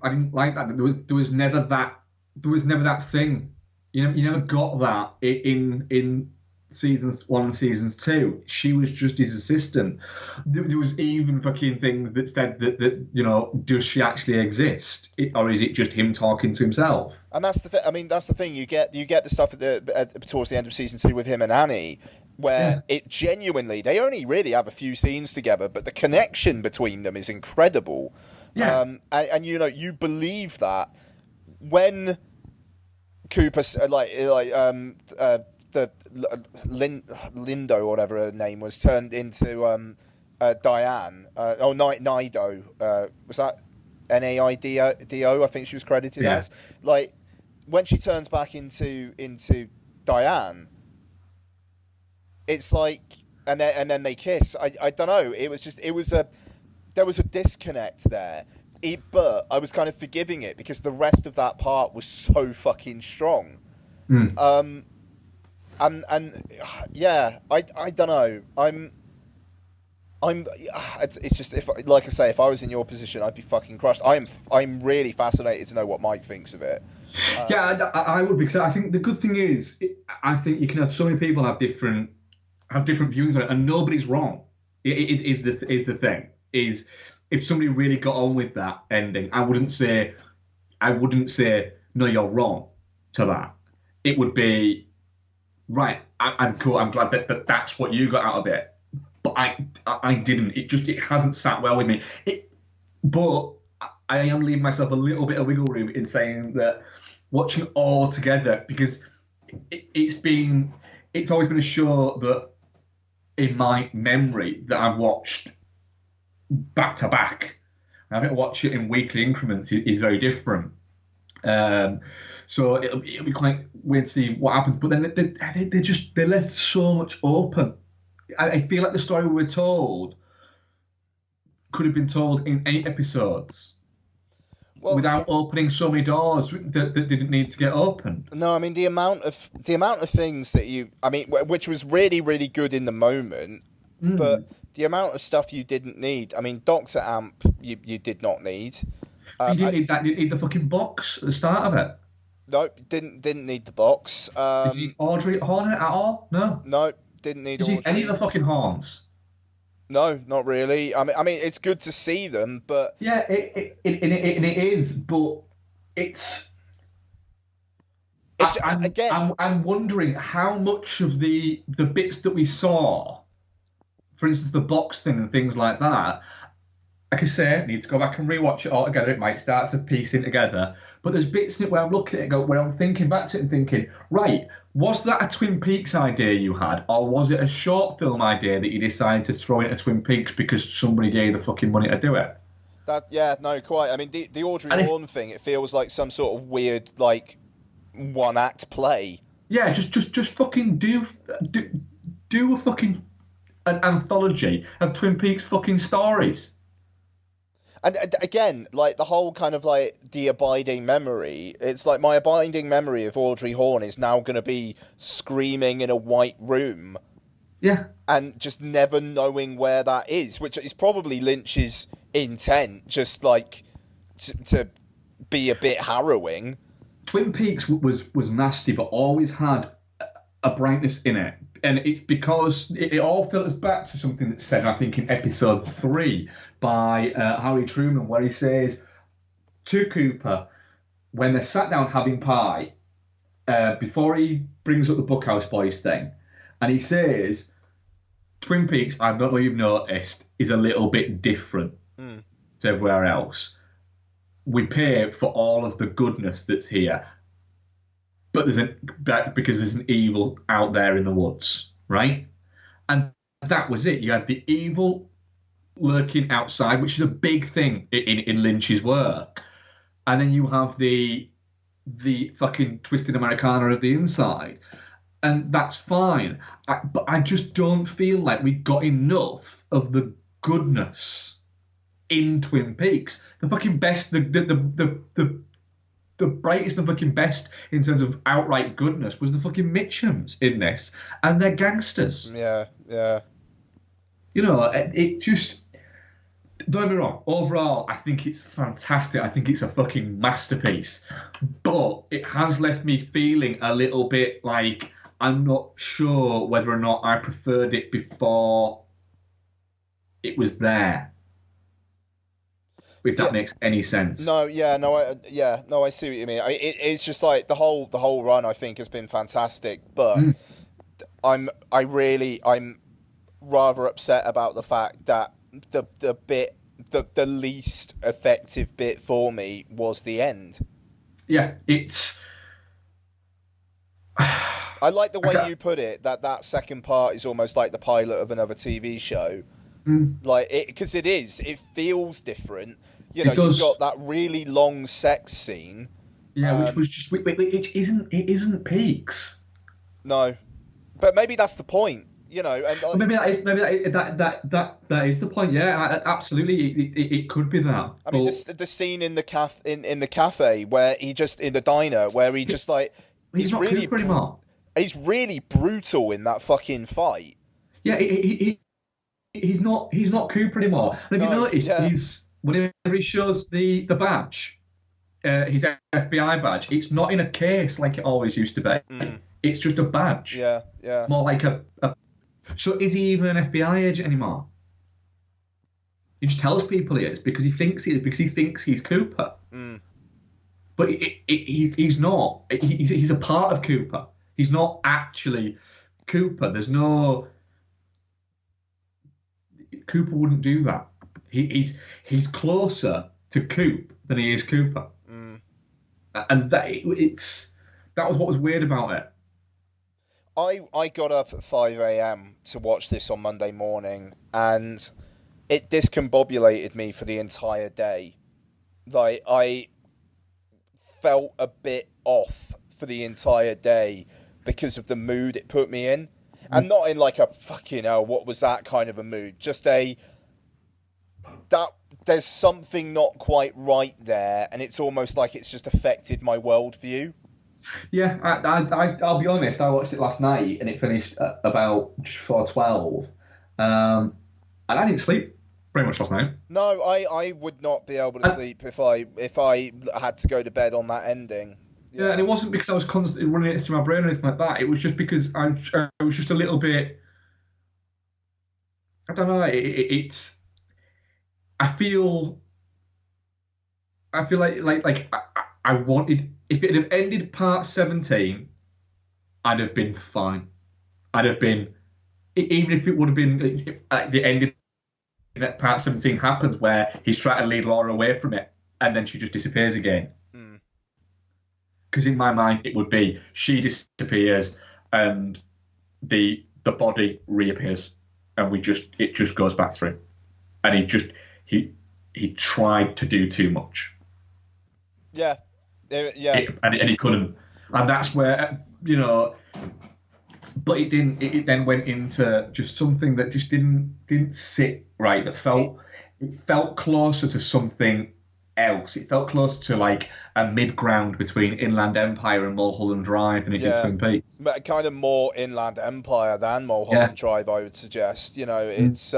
didn't like that. There was never that thing. You never got that in seasons 1 and seasons 2. She was just his assistant. There was even fucking things that said that does she actually exist, or is it just him talking to himself? And that's the thing. I mean, that's the thing. You get the stuff towards the end of season 2 with him and Annie, where it genuinely, they only really have a few scenes together, but the connection between them is incredible. Yeah. And you believe that when Cooper, the Lindo or whatever her name was, turned into Diane. Nido. Was that Naido? I think she was credited as. Like when she turns back into Diane, it's like, and then they kiss. I don't know. There was a disconnect there. But I was kind of forgiving it because the rest of that part was so fucking strong. And yeah, I don't know. It's just, if like I say, if I was in your position, I'd be fucking crushed. I'm really fascinated to know what Mike thinks of it. I would, because I think the good thing is, I think you can have so many people have different views on it, and nobody's wrong. Is the thing is, if somebody really got on with that ending, I wouldn't say no, you're wrong to that. It would be right. I'm cool. I'm glad that that's what you got out of it. But I didn't. It hasn't sat well with me. But I am leaving myself a little bit of wiggle room in saying that watching it all together, because it's always been a show that in my memory that I've watched back to back. Having to watch it in weekly increments is very different. So it'll be quite weird to see what happens. But then they left so much open. I feel like the story we were told could have been told in 8 episodes, without opening so many doors that didn't need to get opened. No, I mean the amount of things that which was really, really good in the moment, but the amount of stuff you didn't need. I mean, Dr. Amp, you did not need. You didn't need that. You didn't need the fucking box at the start of it. No, didn't need the box. Did you need Audrey Horn at all? No, didn't need. Did you need any of the fucking horns? No, not really. I mean, it's good to see them, but yeah, it is, but it's. I'm wondering how much of the bits that we saw, for instance, the box thing and things like that. Like I say, I need to go back and rewatch it all together. It might start to piece in together. But there's bits in it where I'm looking at it, where I'm thinking back to it and thinking, right, was that a Twin Peaks idea you had? Or was it a short film idea that you decided to throw into Twin Peaks because somebody gave the fucking money to do it? No, quite. I mean, the Audrey Horne thing, it feels like some sort of weird, like, one-act play. Yeah, just fucking do a fucking an anthology of Twin Peaks fucking stories. And again, like the whole kind of like the abiding memory, it's like my abiding memory of Audrey Horne is now going to be screaming in a white room. Yeah. And just never knowing where that is, which is probably Lynch's intent, just like to be a bit harrowing. Twin Peaks was nasty, but always had a brightness in it. And it's because it all filters back to something that's said, I think, in episode 3 by Harry Truman, where he says to Cooper, when they're sat down having pie, before he brings up the Bookhouse Boys thing, and he says, Twin Peaks, I don't know if you've noticed, is a little bit different to everywhere else. We pay for all of the goodness that's here, but because there's an evil out there in the woods, right? And that was it. You had the evil lurking outside, which is a big thing in Lynch's work, and then you have the fucking twisted Americana at the inside, and that's fine. But I just don't feel like we got enough of the goodness in Twin Peaks. The fucking best, the brightest and fucking best in terms of outright goodness was the fucking Mitchums in this, and they're gangsters. Yeah, yeah. It just. Don't get me wrong. Overall, I think it's fantastic. I think it's a fucking masterpiece. But it has left me feeling a little bit like I'm not sure whether or not I preferred it before it was there. If that makes any sense. No, I see what you mean. It's just like the whole run. I think has been fantastic, but I'm rather upset about the fact that the least effective bit for me was the end. Yeah, it's. I like the way you put it. That second part is almost like the pilot of another TV show. Like it, because it is. It feels different. You've got that really long sex scene. Yeah, which was just. It isn't Peaks. No, but maybe that's the point. And maybe that is the point. Yeah, absolutely. It could be that. I mean, the scene in the cafe where he just in the diner where he just like he's not really Cooper anymore. He's really brutal in that fucking fight. Yeah, he's not Cooper anymore. And have you noticed he's whenever he shows the badge, his FBI badge, it's not in a case like it always used to be. It's just a badge. Yeah. More like a. So is he even an FBI agent anymore? He just tells people he is because he thinks he is, because he thinks he's Cooper. But he's not. He's a part of Cooper. He's not actually Cooper. There's no... Cooper wouldn't do that. He's closer to Coop than he is Cooper. And that was what was weird about it. I got up at 5 a.m. to watch this on Monday morning, and it discombobulated me for the entire day. Like, I felt a bit off for the entire day because of the mood it put me in. And not in like a fucking hell, what was that kind of a mood? Just that there's something not quite right there, and it's almost like it's just affected my worldview. Yeah, I'll be honest. I watched it last night and it finished at about 4:12, and I didn't sleep pretty much last night. No, I would not be able to sleep if I had to go to bed on that ending. Yeah, and it wasn't because I was constantly running it through my brain or anything like that. It was just because I was just a little bit. I don't know. It's. I feel like I wanted. If it had ended part 17, I'd have been fine. I'd have been, even if it would have been at the end of part 17 happens where he's trying to lead Laura away from it and then she just disappears again. Because in my mind it would be she disappears and the body reappears and it just goes back through. And he tried to do too much. Yeah. And he couldn't, and that's where But it didn't. It then went into just something that just didn't sit right. That felt closer to something else. It felt closer to like a mid ground between Inland Empire and Mulholland Drive than it did Twin Peaks. But kind of more Inland Empire than Mulholland Drive, I would suggest. It's.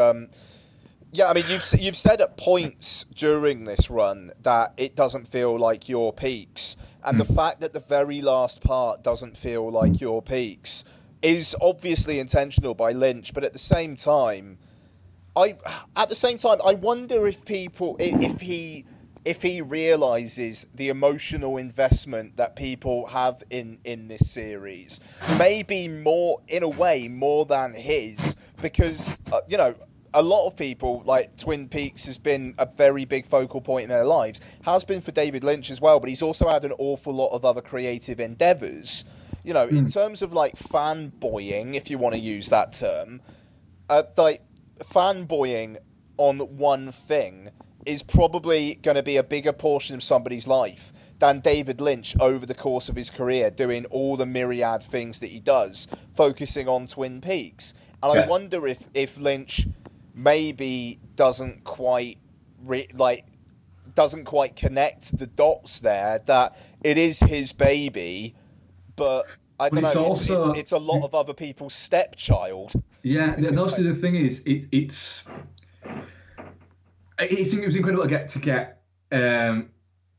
Yeah, I mean, you've said at points during this run that it doesn't feel like your Peaks, and the fact that the very last part doesn't feel like your Peaks is obviously intentional by Lynch. But at the same time, I wonder if he realizes the emotional investment that people have in this series, maybe more than his, because a lot of people, like Twin Peaks has been a very big focal point in their lives, has been for David Lynch as well, but he's also had an awful lot of other creative endeavours. In terms of like fanboying, if you want to use that term, like fanboying on one thing is probably going to be a bigger portion of somebody's life than David Lynch over the course of his career doing all the myriad things that he does, focusing on Twin Peaks. And I wonder if Lynch maybe doesn't quite doesn't quite connect the dots there. That it is his baby, but I don't know. It's a lot of other people's stepchild. Yeah, and also the thing is, it was incredible to get an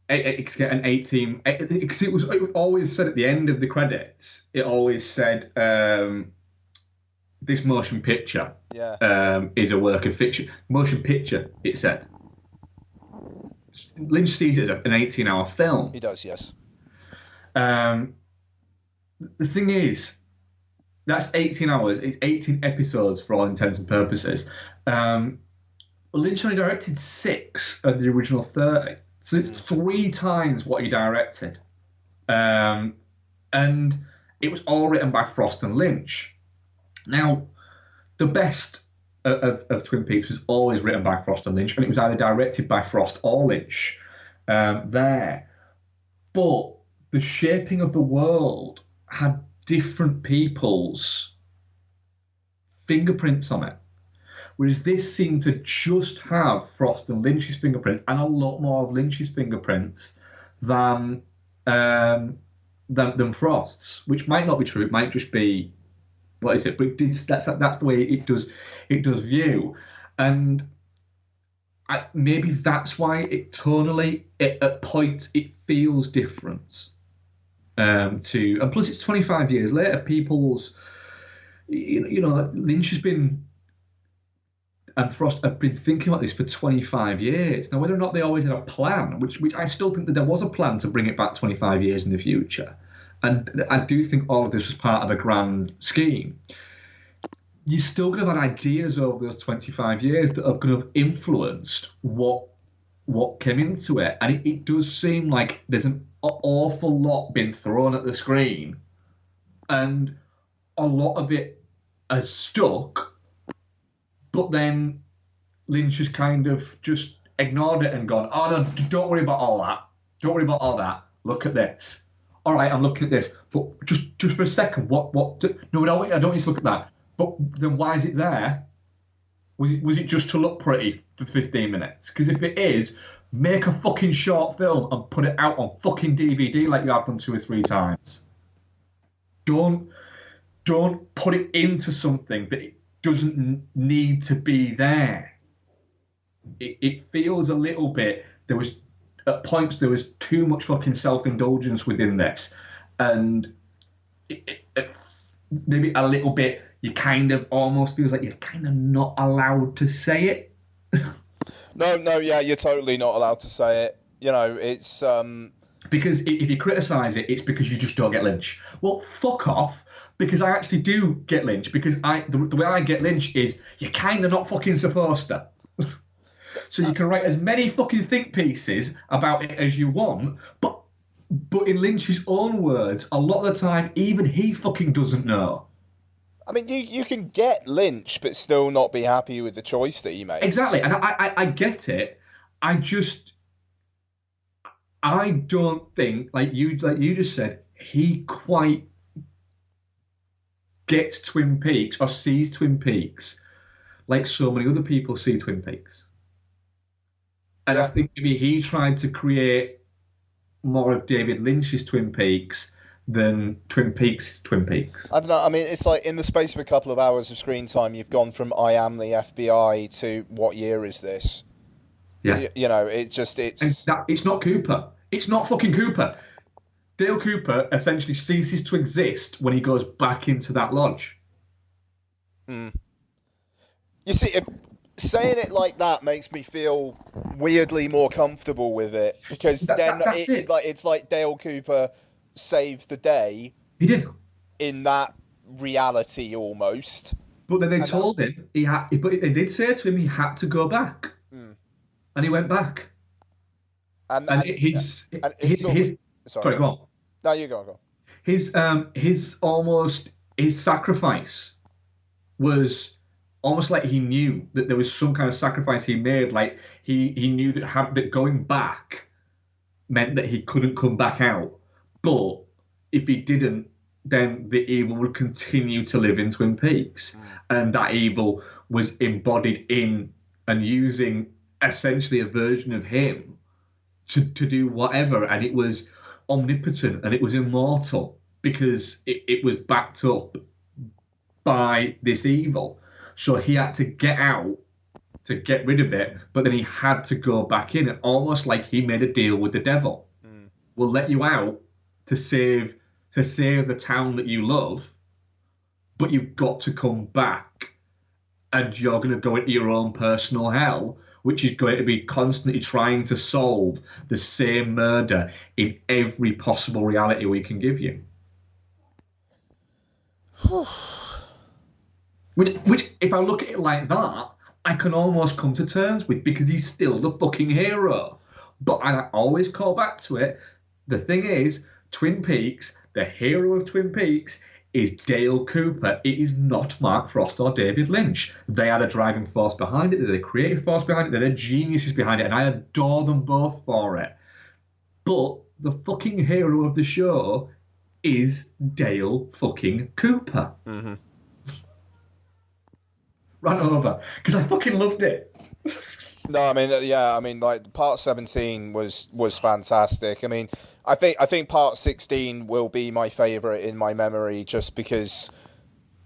18, because it always said at the end of the credits, it always said this motion picture is a work of fiction. Motion picture, it said. Lynch sees it as an 18-hour film. He does, yes. The thing is, that's 18 hours. It's 18 episodes for all intents and purposes. Lynch only directed 6 of the original 30. So it's 3 times what he directed. And it was all written by Frost and Lynch. Now, the best of Twin Peaks was always written by Frost and Lynch, and it was either directed by Frost or Lynch there. But the shaping of the world had different people's fingerprints on it. Whereas this seemed to just have Frost and Lynch's fingerprints, and a lot more of Lynch's fingerprints than Frost's, which might not be true. It might just be, what is it? But that's the way it does view, and maybe that's why it tonally, at points, it feels different. And plus it's 25 years later. People's, Lynch has been, and Frost have been thinking about this for 25 years. Now, whether or not they always had a plan, which I still think that there was a plan to bring it back 25 years in the future, and I do think all of this was part of a grand scheme, you're still going to have ideas over those 25 years that are going to have influenced what came into it. And it does seem like there's an awful lot been thrown at the screen, and a lot of it has stuck. But then Lynch has kind of just ignored it and gone, oh, no, don't worry about all that. Don't worry about all that. Look at this. All right, I'm looking at this. But just for a second, what? No, I don't need to look at that. But then why is it there? Was it just to look pretty for 15 minutes? Because if it is, make a fucking short film and put it out on fucking DVD like you have done 2 or 3 times. Don't put it into something that doesn't need to be there. It feels a little bit, at points there was too much fucking self-indulgence within this, and maybe a little bit, you kind of almost feels like you're kind of not allowed to say it. No, yeah, you're totally not allowed to say it. It's because if you criticise it, it's because you just don't get Lynch. Well, fuck off. Because I actually do get Lynch. Because the way I get Lynch is you're kind of not fucking supposed to. So you can write as many fucking think pieces about it as you want, but in Lynch's own words, a lot of the time, even he fucking doesn't know. I mean, you can get Lynch, but still not be happy with the choice that he made. Exactly, and I get it. I don't think, like you just said, he quite gets Twin Peaks or sees Twin Peaks like so many other people see Twin Peaks. And I think maybe he tried to create more of David Lynch's Twin Peaks than Twin Peaks' Twin Peaks. I don't know. I mean, it's like in the space of a couple of hours of screen time, you've gone from I am the FBI to what year is this? Yeah. It's not Cooper. It's not fucking Cooper. Dale Cooper essentially ceases to exist when he goes back into that lodge. You see, saying it like that makes me feel weirdly more comfortable with it, because it's like Dale Cooper saved the day. He did. In that reality, almost. But then they told him he had. But they did say to him he had to go back, and he went back. And his sorry, go on. No, you go. His sacrifice was almost like he knew that there was some kind of sacrifice he made. Like he knew that going back meant that he couldn't come back out. But if he didn't, then the evil would continue to live in Twin Peaks, and that evil was embodied in and using essentially a version of him to do whatever, and it was omnipotent and it was immortal because it was backed up by this evil. So he had to get out to get rid of it, but then he had to go back in, and almost like he made a deal with the devil. We'll let you out to save the town that you love, but you've got to come back, and you're going to go into your own personal hell, which is going to be constantly trying to solve the same murder in every possible reality we can give you. which, if I look at it like that, I can almost come to terms with, because he's still the fucking hero. But I always call back to it. The thing is, Twin Peaks, the hero of Twin Peaks, is Dale Cooper. It is not Mark Frost or David Lynch. They are the driving force behind it. They're the creative force behind it. They're the geniuses behind it. And I adore them both for it. But the fucking hero of the show is Dale fucking Cooper. Mm-hmm. Ran over. Because I fucking loved it. No, I mean, like part 17 was fantastic. I mean, I think part 16 will be my favourite in my memory, just because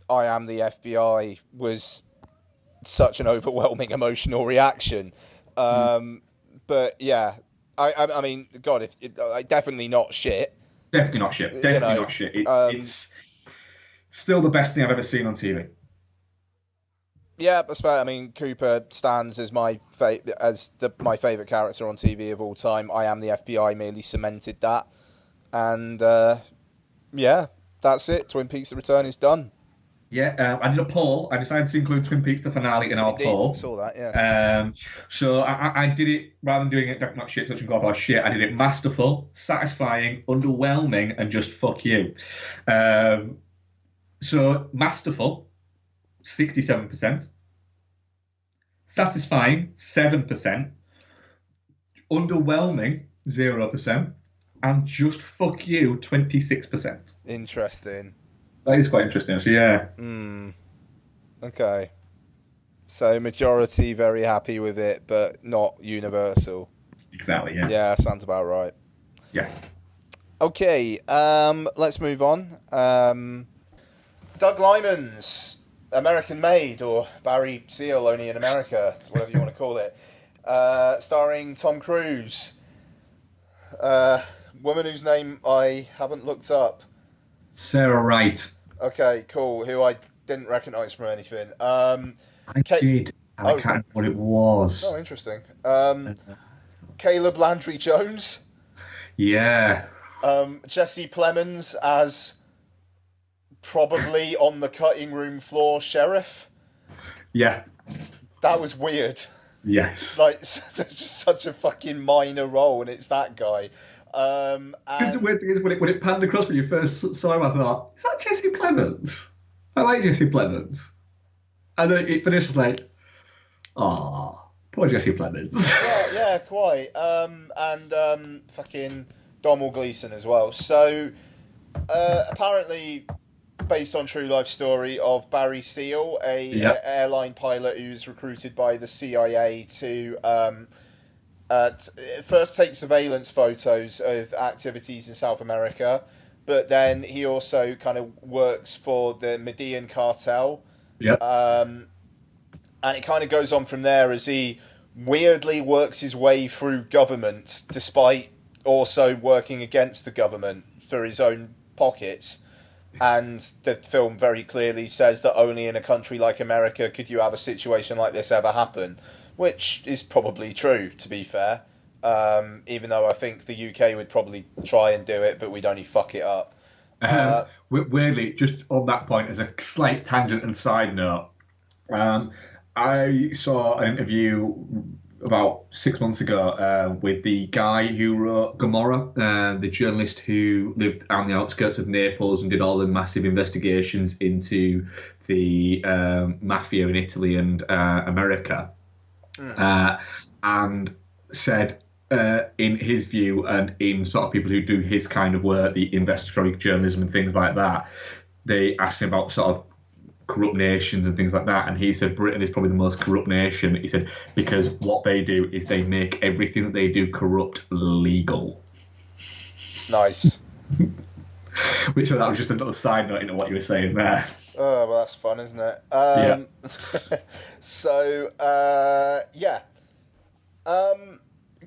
I Am the FBI was such an overwhelming emotional reaction. But yeah, I mean, God, definitely not shit. Definitely not shit. Definitely not shit. It's still the best thing I've ever seen on TV. Yeah, that's fair. I mean, Cooper stands as my favourite character on TV of all time. I Am the FBI merely cemented that. And, yeah, that's it. Twin Peaks The Return is done. Yeah, I did a poll. I decided to include Twin Peaks the finale in our poll. I saw that, yeah. So I did it, rather than doing it not shit, touch and glove or shit, I did it masterful, satisfying, underwhelming, and just fuck you. So masterful, 67%. Satisfying, 7%. Underwhelming, 0%. And just fuck you, 26%. Interesting. That is quite interesting, so yeah. Okay. So majority very happy with it, but not universal. Exactly, yeah. Yeah, sounds about right. Yeah. Okay, let's move on. Doug Liman's American Made, or Barry Seal only in America, whatever you want to call it, starring Tom Cruise, woman whose name I haven't looked up. Sarah Wright. Okay, cool. Who I didn't recognise from anything. I did. I can't remember what it was. Oh, interesting. Caleb Landry Jones. Yeah. Jesse Plemons as probably on the cutting room floor sheriff. Yeah. That was weird. Yes. Like, it's just such a fucking minor role, and it's that guy. Because the weird thing is, when it panned across when you first saw him, I thought, is that Jesse Plemons? I like Jesse Plemons. And then it finished like, oh, poor Jesse Plemons. Yeah, quite. And fucking Domhnall Gleeson as well. So, apparently, based on true life story of Barry Seal, a airline pilot who was recruited by the CIA to first take surveillance photos of activities in South America, but then he also kind of works for the Medellin cartel. Yep. And it kind of goes on from there as he weirdly works his way through government, despite also working against the government for his own pockets. And the film very clearly says that only in a country like America could you have a situation like this ever happen, which is probably true, to be fair. Even though I think the UK would probably try and do it, but we'd only fuck it up. Weirdly, just on that point, as a slight tangent and side note, I saw an interview about 6 months ago with the guy who wrote Gomorrah, the journalist who lived on the outskirts of Naples and did all the massive investigations into the mafia in Italy and America, and said, in his view and in sort of people who do his kind of work, the investigatory journalism and things like that, they asked him about sort of corrupt nations and things like that. And he said Britain is probably the most corrupt nation. He said because what they do is they make everything that they do corrupt legal. Nice. Which that was just a little side note into what you were saying there. Oh, well, that's fun, isn't it? Yeah. So, yeah.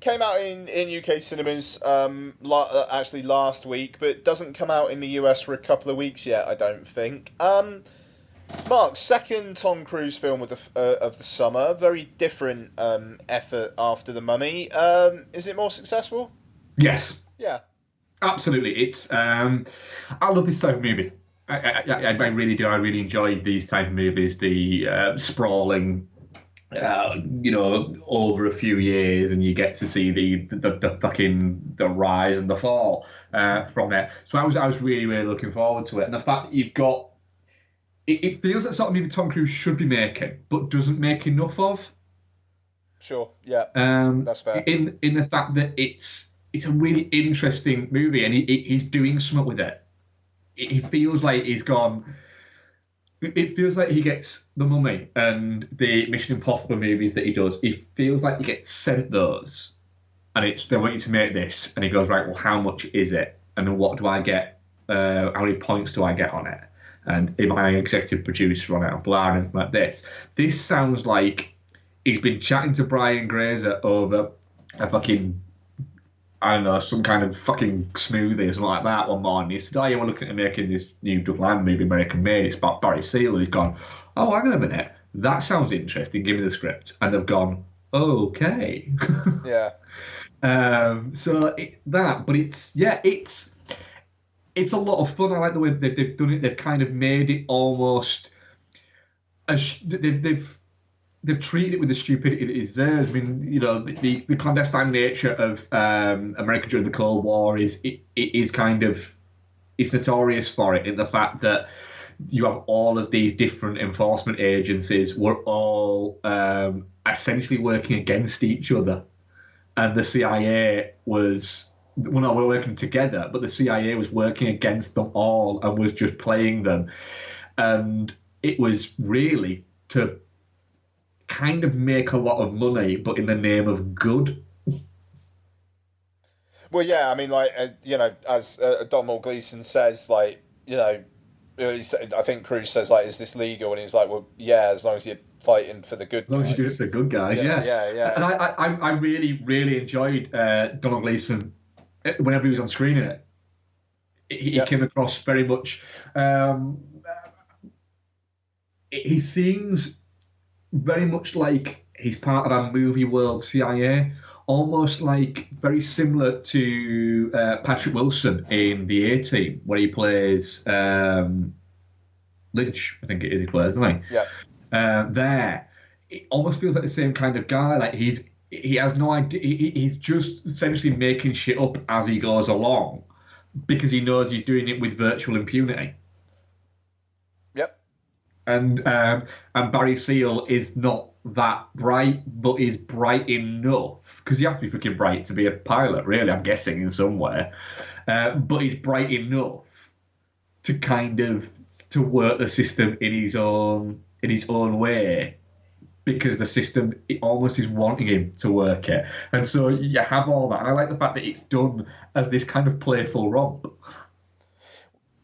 Came out in UK cinemas actually last week, but doesn't come out in the US for a couple of weeks yet, I don't think. Mark, second Tom Cruise film of the summer. Very different effort after The Mummy. Is it more successful? Yes. Yeah. Absolutely. It's I love this type of movie. I really do. I really enjoy these type of movies. The sprawling, over a few years, and you get to see the fucking the rise and the fall from there. So I was really really looking forward to it, and the fact that you've got it feels like sort of movie Tom Cruise should be making, but doesn't make enough of. Sure. Yeah. That's fair. In the fact that it's a really interesting movie, and he's doing something with it. It feels like he's gone. It feels like he gets The Mummy and the Mission Impossible movies that he does. It feels like he gets sent those, and they want you to make this, and he goes, right, well, how much is it, and what do I get? How many points do I get on it? And am I an executive producer on it, and blah, and everything like this. This sounds like he's been chatting to Brian Grazer over a fucking, I don't know, some kind of fucking smoothie or something like that one morning. He said, oh, yeah, we're looking at making this new Doug Lamb movie, American Made. It's about Barry Seal. And he's gone, oh, hang on a minute. That sounds interesting. Give me the script. And they've gone, okay. Yeah. But it's a lot of fun. I like the way they've done it. They've kind of made it almost, they've treated it with the stupidity that it deserves. I mean, the clandestine nature of America during the Cold War is it's notorious for it, in the fact that you have all of these different enforcement agencies were all essentially working against each other, and the CIA was. Well, no, we're working together, but the CIA was working against them all and was just playing them, and it was really to kind of make a lot of money, but in the name of good. Well, yeah, I mean, as Donald Gleeson says, I think Cruise says, is this legal? And he's like, well, yeah, as long as you're fighting for the good guys. As long as you do it for the good guys, yeah. And I really, really enjoyed Donald Gleeson whenever he was on screen in it. He came across very much... he seems very much like he's part of our movie world CIA, almost like very similar to Patrick Wilson in The A-Team, where he plays Lynch, I think it is he plays, doesn't he? Yeah. There, it almost feels like the same kind of guy. Like he has no idea. He's just essentially making shit up as he goes along, because he knows he's doing it with virtual impunity. Yep. And Barry Seal is not that bright, but is bright enough, because you have to be freaking bright to be a pilot, really, I'm guessing, in some way. But he's bright enough to kind of to work the system in his own way, because the system almost is wanting him to work it. And so you have all that. And I like the fact that it's done as this kind of playful romp.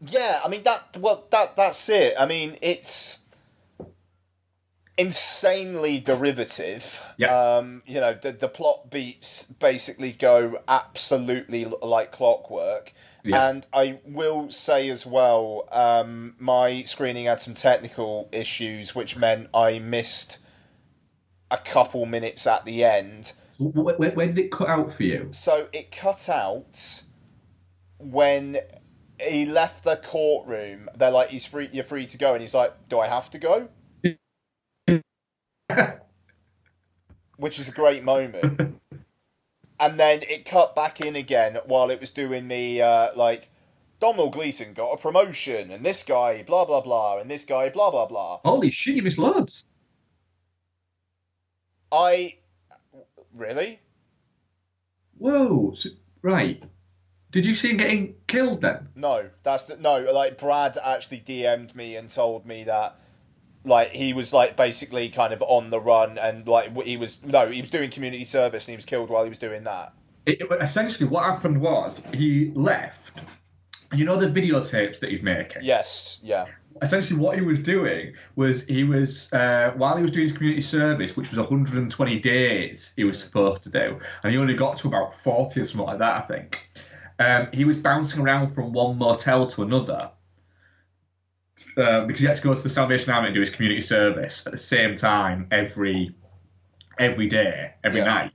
Yeah, I mean, that's it. I mean, it's insanely derivative. Yeah. The plot beats basically go absolutely like clockwork. Yeah. And I will say as well, my screening had some technical issues, which meant I missed a couple minutes at the end. So when did it cut out for you? So it cut out when he left the courtroom. They're like, you're free to go. And he's like, do I have to go? Which is a great moment. And then it cut back in again while it was doing the, Donald Gleeson got a promotion, and this guy, blah, blah, blah, and this guy, blah, blah, blah. Holy shit, you missed loads. Really? Whoa, right. Did you see him getting killed then? No, Brad actually DM'd me and told me that Like he was like basically kind of on the run, and like he was doing community service, and he was killed while he was doing that. Essentially, what happened was he left. You know the videotapes that he's making? Yes, yeah. Essentially, what he was doing was while he was doing his community service, which was 120 days he was supposed to do, and he only got to about 40 or something like that, I think. He was bouncing around from one motel to another because he had to go to the Salvation Army and do his community service at the same time every day, every night.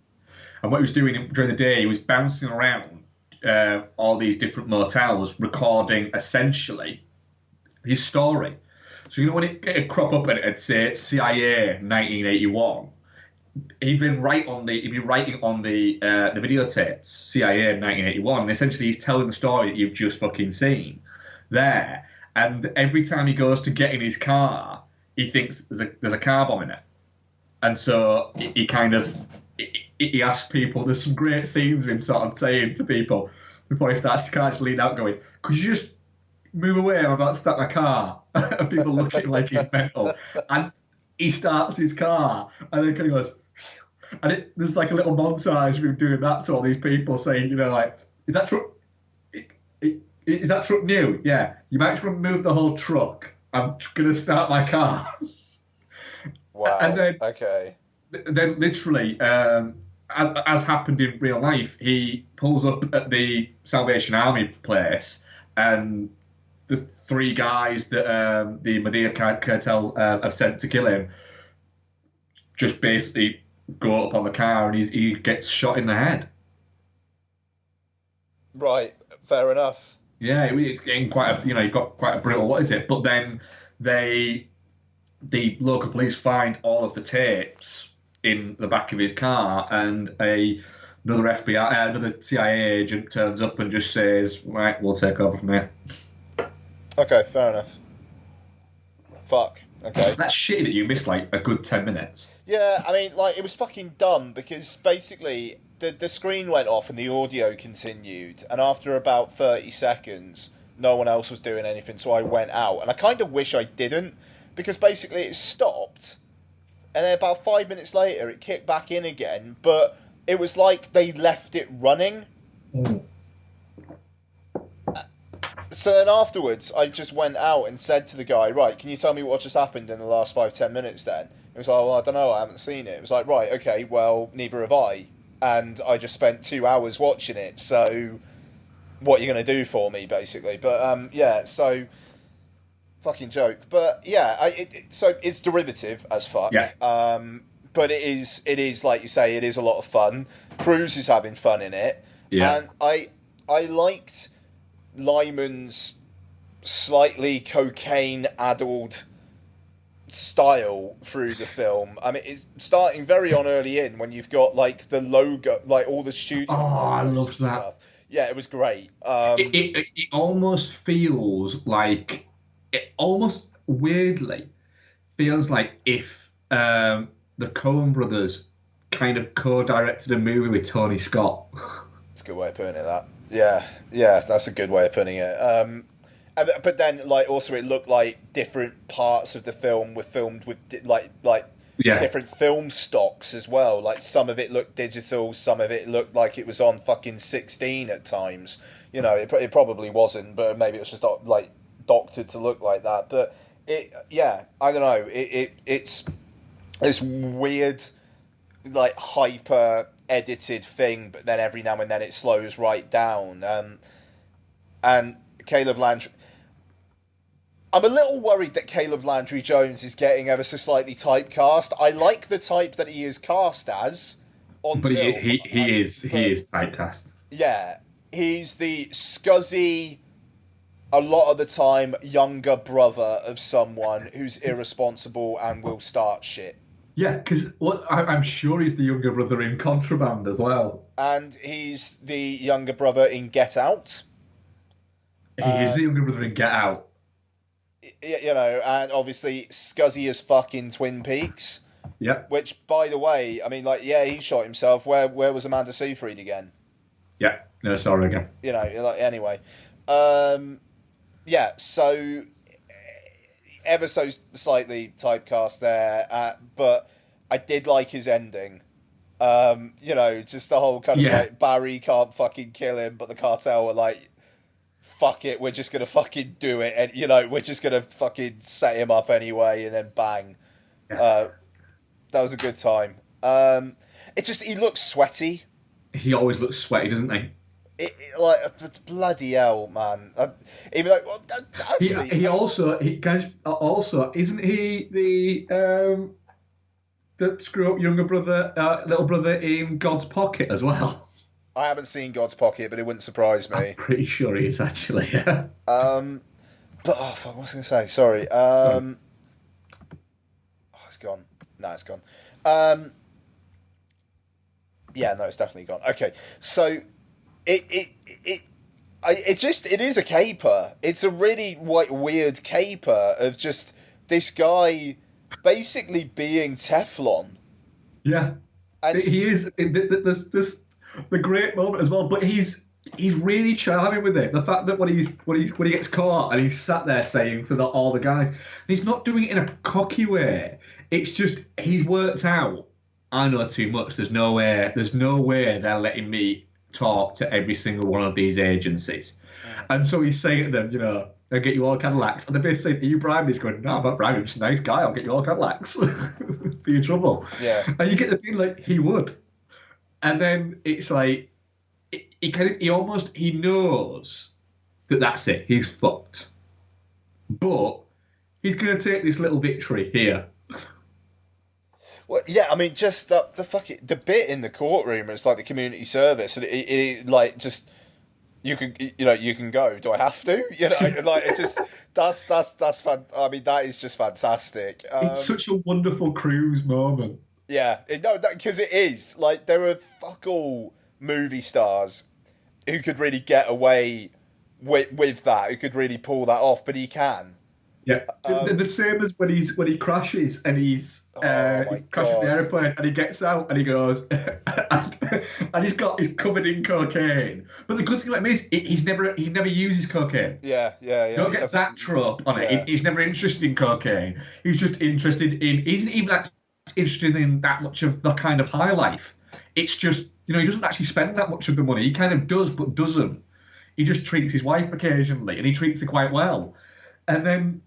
And what he was doing during the day, he was bouncing around all these different motels, recording essentially his story. So when it'd crop up and it'd say CIA 1981, he'd be writing on the videotapes CIA 1981, and essentially he's telling the story that you've just fucking seen there. And every time he goes to get in his car, he thinks there's a car bomb in it, and so he asks people. There's some great scenes of him sort of saying to people before he starts his car, just lean out, going, "Could you just move away? I'm about to start my car." And people look at him like he's mental. And he starts his car, and then kind of goes, and there's like a little montage of him doing that to all these people, saying, you know, like, "Is that truck? Is that truck new? Yeah. You might just want to move the whole truck. I'm gonna start my car." Wow. And then, okay. Then literally, as happened in real life, he pulls up at the Salvation Army place, and the three guys that the Medea cartel have sent to kill him just basically go up on the car, and he gets shot in the head. Right. Fair enough. Yeah, it's getting he got quite a brutal. What is it? But then the local police find all of the tapes in the back of his car, and another CIA agent turns up and just says, "Right, we'll take over from here." Okay, fair enough. Fuck. Okay. That's shitty that you missed like a good 10 minutes. Yeah, I mean, like, it was fucking dumb because basically the screen went off and the audio continued, and after about 30 seconds, no one else was doing anything, so I went out. And I kind of wish I didn't, because basically it stopped, and then about 5 minutes later it kicked back in again, but it was like they left it running. So then afterwards, I just went out and said to the guy, "Right, can you tell me what just happened in the last 5-10 minutes then?" He was like, "Well, I don't know, I haven't seen it." It was like, "Right, okay, well, neither have I. And I just spent 2 hours watching it, so what are you going to do for me, basically?" But, yeah, so fucking joke. But, yeah, so it's derivative as fuck. Yeah. But it is, like you say, it is a lot of fun. Cruz is having fun in it. Yeah. And I liked Lyman's slightly cocaine-addled style through the film. I mean, it's starting very on early in when you've got like the logo, like all the studio. Oh, I loved that. Stuff. Yeah, it was great. It almost feels like, it almost weirdly feels like if the Coen brothers kind of co-directed a movie with Tony Scott. That's a good way of putting it. That. Yeah, that's a good way of putting it. But then, like, also it looked like different parts of the film were filmed with different film stocks as well. Like, some of it looked digital, some of it looked like it was on fucking 16 at times. You know, it probably wasn't, but maybe it was just like doctored to look like that. But I don't know. It's this weird, like, hyper edited thing, but then every now and then it slows right down. And Caleb Landry, I'm a little worried that Caleb Landry Jones is getting ever so slightly typecast. I like the type that he is cast as on but film. He is typecast. Yeah, he's the scuzzy, a lot of the time younger brother of someone who's irresponsible and will start shit. Yeah, because I'm sure he's the younger brother in Contraband as well. And he's the younger brother in Get Out. He is the younger brother in Get Out. You know, and obviously scuzzy as fuck in Twin Peaks. Yep. Which, by the way, I mean, like, yeah, he shot himself. Where was Amanda Seyfried again? Yeah, no, sorry again. You know, like, anyway. Yeah, so ever so slightly typecast there, but I did like his ending. Just the whole kind of like Barry can't fucking kill him, but the cartel were like, fuck it, we're just gonna fucking do it, and we're just gonna fucking set him up anyway, and then bang. That was a good time. He looks sweaty. He always looks sweaty, doesn't he? Bloody hell, man! Even though he also isn't he the screw up younger brother, little brother in God's Pocket as well? I haven't seen God's Pocket, but it wouldn't surprise me. I'm pretty sure he is actually. Yeah. But fuck, what was I going to say? Sorry. It's gone. No, it's gone. Yeah, no, it's definitely gone. Okay, so it is a caper. It's a really weird caper of just this guy basically being Teflon. Yeah, and he is. There's the great moment as well, but he's really charming with it. The fact that when he gets caught and he's sat there saying to all the guys, he's not doing it in a cocky way. It's just he's worked out. I know too much. There's no way they're letting me talk to every single one of these agencies. And so he's saying to them, I'll get you all Cadillacs. And they're basically saying, are you bribing? He's going, no, I'm not bribing. I'm just a nice guy. I'll get you all Cadillacs. Be in trouble. Yeah. And you get the feeling like he would. And then it's like, he knows that that's it. He's fucked. But he's going to take this little victory here. Well, yeah, I mean, just the bit in the courtroom, it's like the community service, and it like just you can go. Do I have to? It just that's fun. I mean, that is just fantastic. It's such a wonderful cruise moment. Yeah, because it is like there are fuck all movie stars who could really get away with that, who could really pull that off, but he can. Yeah, the same as when he crashes and he crashes the airplane and he gets out and he goes and he's covered in cocaine. But the good thing about him is he never uses cocaine. Yeah. Don't get that trope on it. He's never interested in cocaine. He's just interested in. He isn't even actually interested in that much of the kind of high life. It's just he doesn't actually spend that much of the money. He kind of does, but doesn't. He just treats his wife occasionally, and he treats her quite well. And then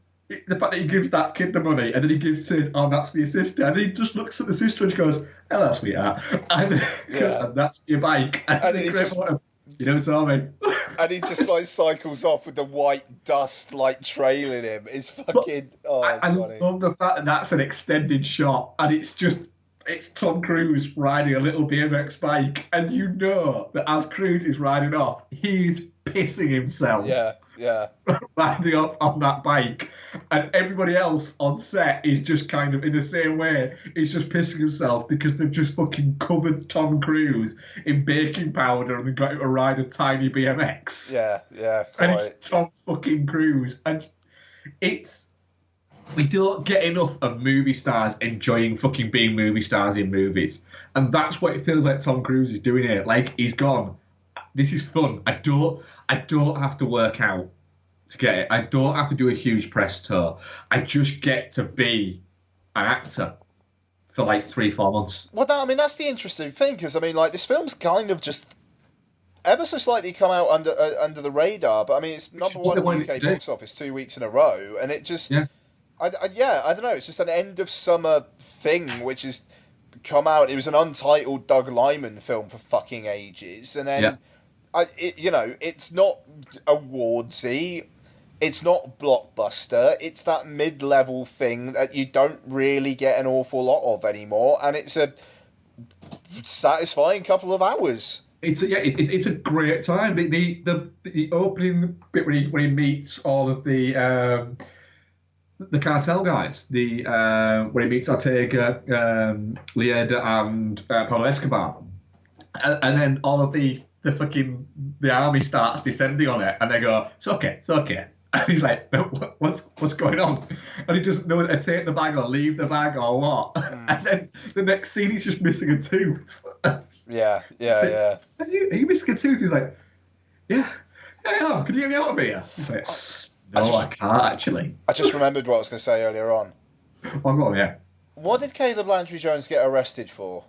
the fact that he gives that kid the money, and then he says, "Oh, that's for your sister," and he just looks at the sister and she goes, "Hello, sweetheart," and goes, "And that's your bike." And he just, you never saw me. And he just cycles off with the white dust trailing him. It's fucking. I love the fact that that's an extended shot, and it's Tom Cruise riding a little BMX bike, and that as Cruise is riding off, he's pissing himself. Yeah. Riding up on that bike, and everybody else on set is just kind of in the same way. He's just pissing himself because they've just fucking covered Tom Cruise in baking powder and got him to ride a tiny BMX. Yeah. Quite. And it's Tom fucking Cruise, and we don't get enough of movie stars enjoying fucking being movie stars in movies, and that's what it feels like Tom Cruise is doing here. Like he's gone. This is fun. I don't have to work out to get it. I don't have to do a huge press tour. I just get to be an actor for 3-4 months. Well, that's the interesting thing, because this film's kind of just ever so slightly come out under the radar, but it's number one UK box office 2 weeks in a row, and it just I don't know. It's just an end of summer thing, which has come out. It was an untitled Doug Liman film for fucking ages, and then. It's not awardsy, it's not blockbuster, it's that mid-level thing that you don't really get an awful lot of anymore, and it's a satisfying couple of hours. It's a great time. The opening bit when he meets all of the cartel guys, when he meets Ortega, Lieda, and Pablo Escobar, and then all of the army starts descending on it, and they go, it's okay. And he's like, what's going on? And he doesn't know whether to take the bag or leave the bag or what. And then the next scene, he's just missing a tooth. Yeah. Are you missing a tooth? He's like, yeah, I am. Can you get me out of here? He's like, No, I can't actually. I just remembered what I was going to say earlier on. Oh, go on, yeah. What did Caleb Landry-Jones get arrested for?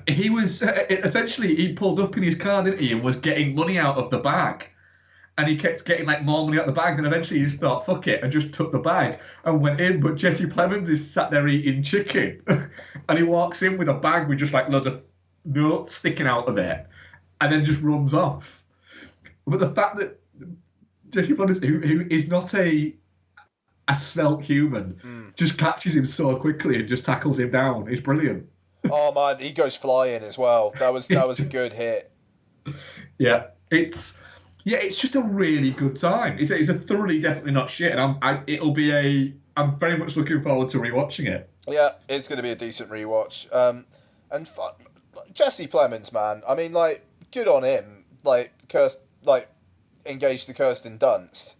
He was essentially he pulled up in his car, didn't he, and was getting money out of the bag, and he kept getting like more money out of the bag. And eventually, he just thought, "Fuck it," and just took the bag and went in. But Jesse Plemons is sat there eating chicken, and he walks in with a bag with just like loads of notes sticking out of it, and then just runs off. But the fact that Jesse Plemons, who is not a svelte human, just catches him so quickly and just tackles him down is brilliant. Oh man, he goes flying as well. That was a good hit. Yeah, it's just a really good time. It's a thoroughly definitely not shit, and I'm very much looking forward to rewatching it. Yeah, it's going to be a decent rewatch. And Jesse Plemons, man. I mean, like, good on him. Like, engaged to Kirsten Dunst.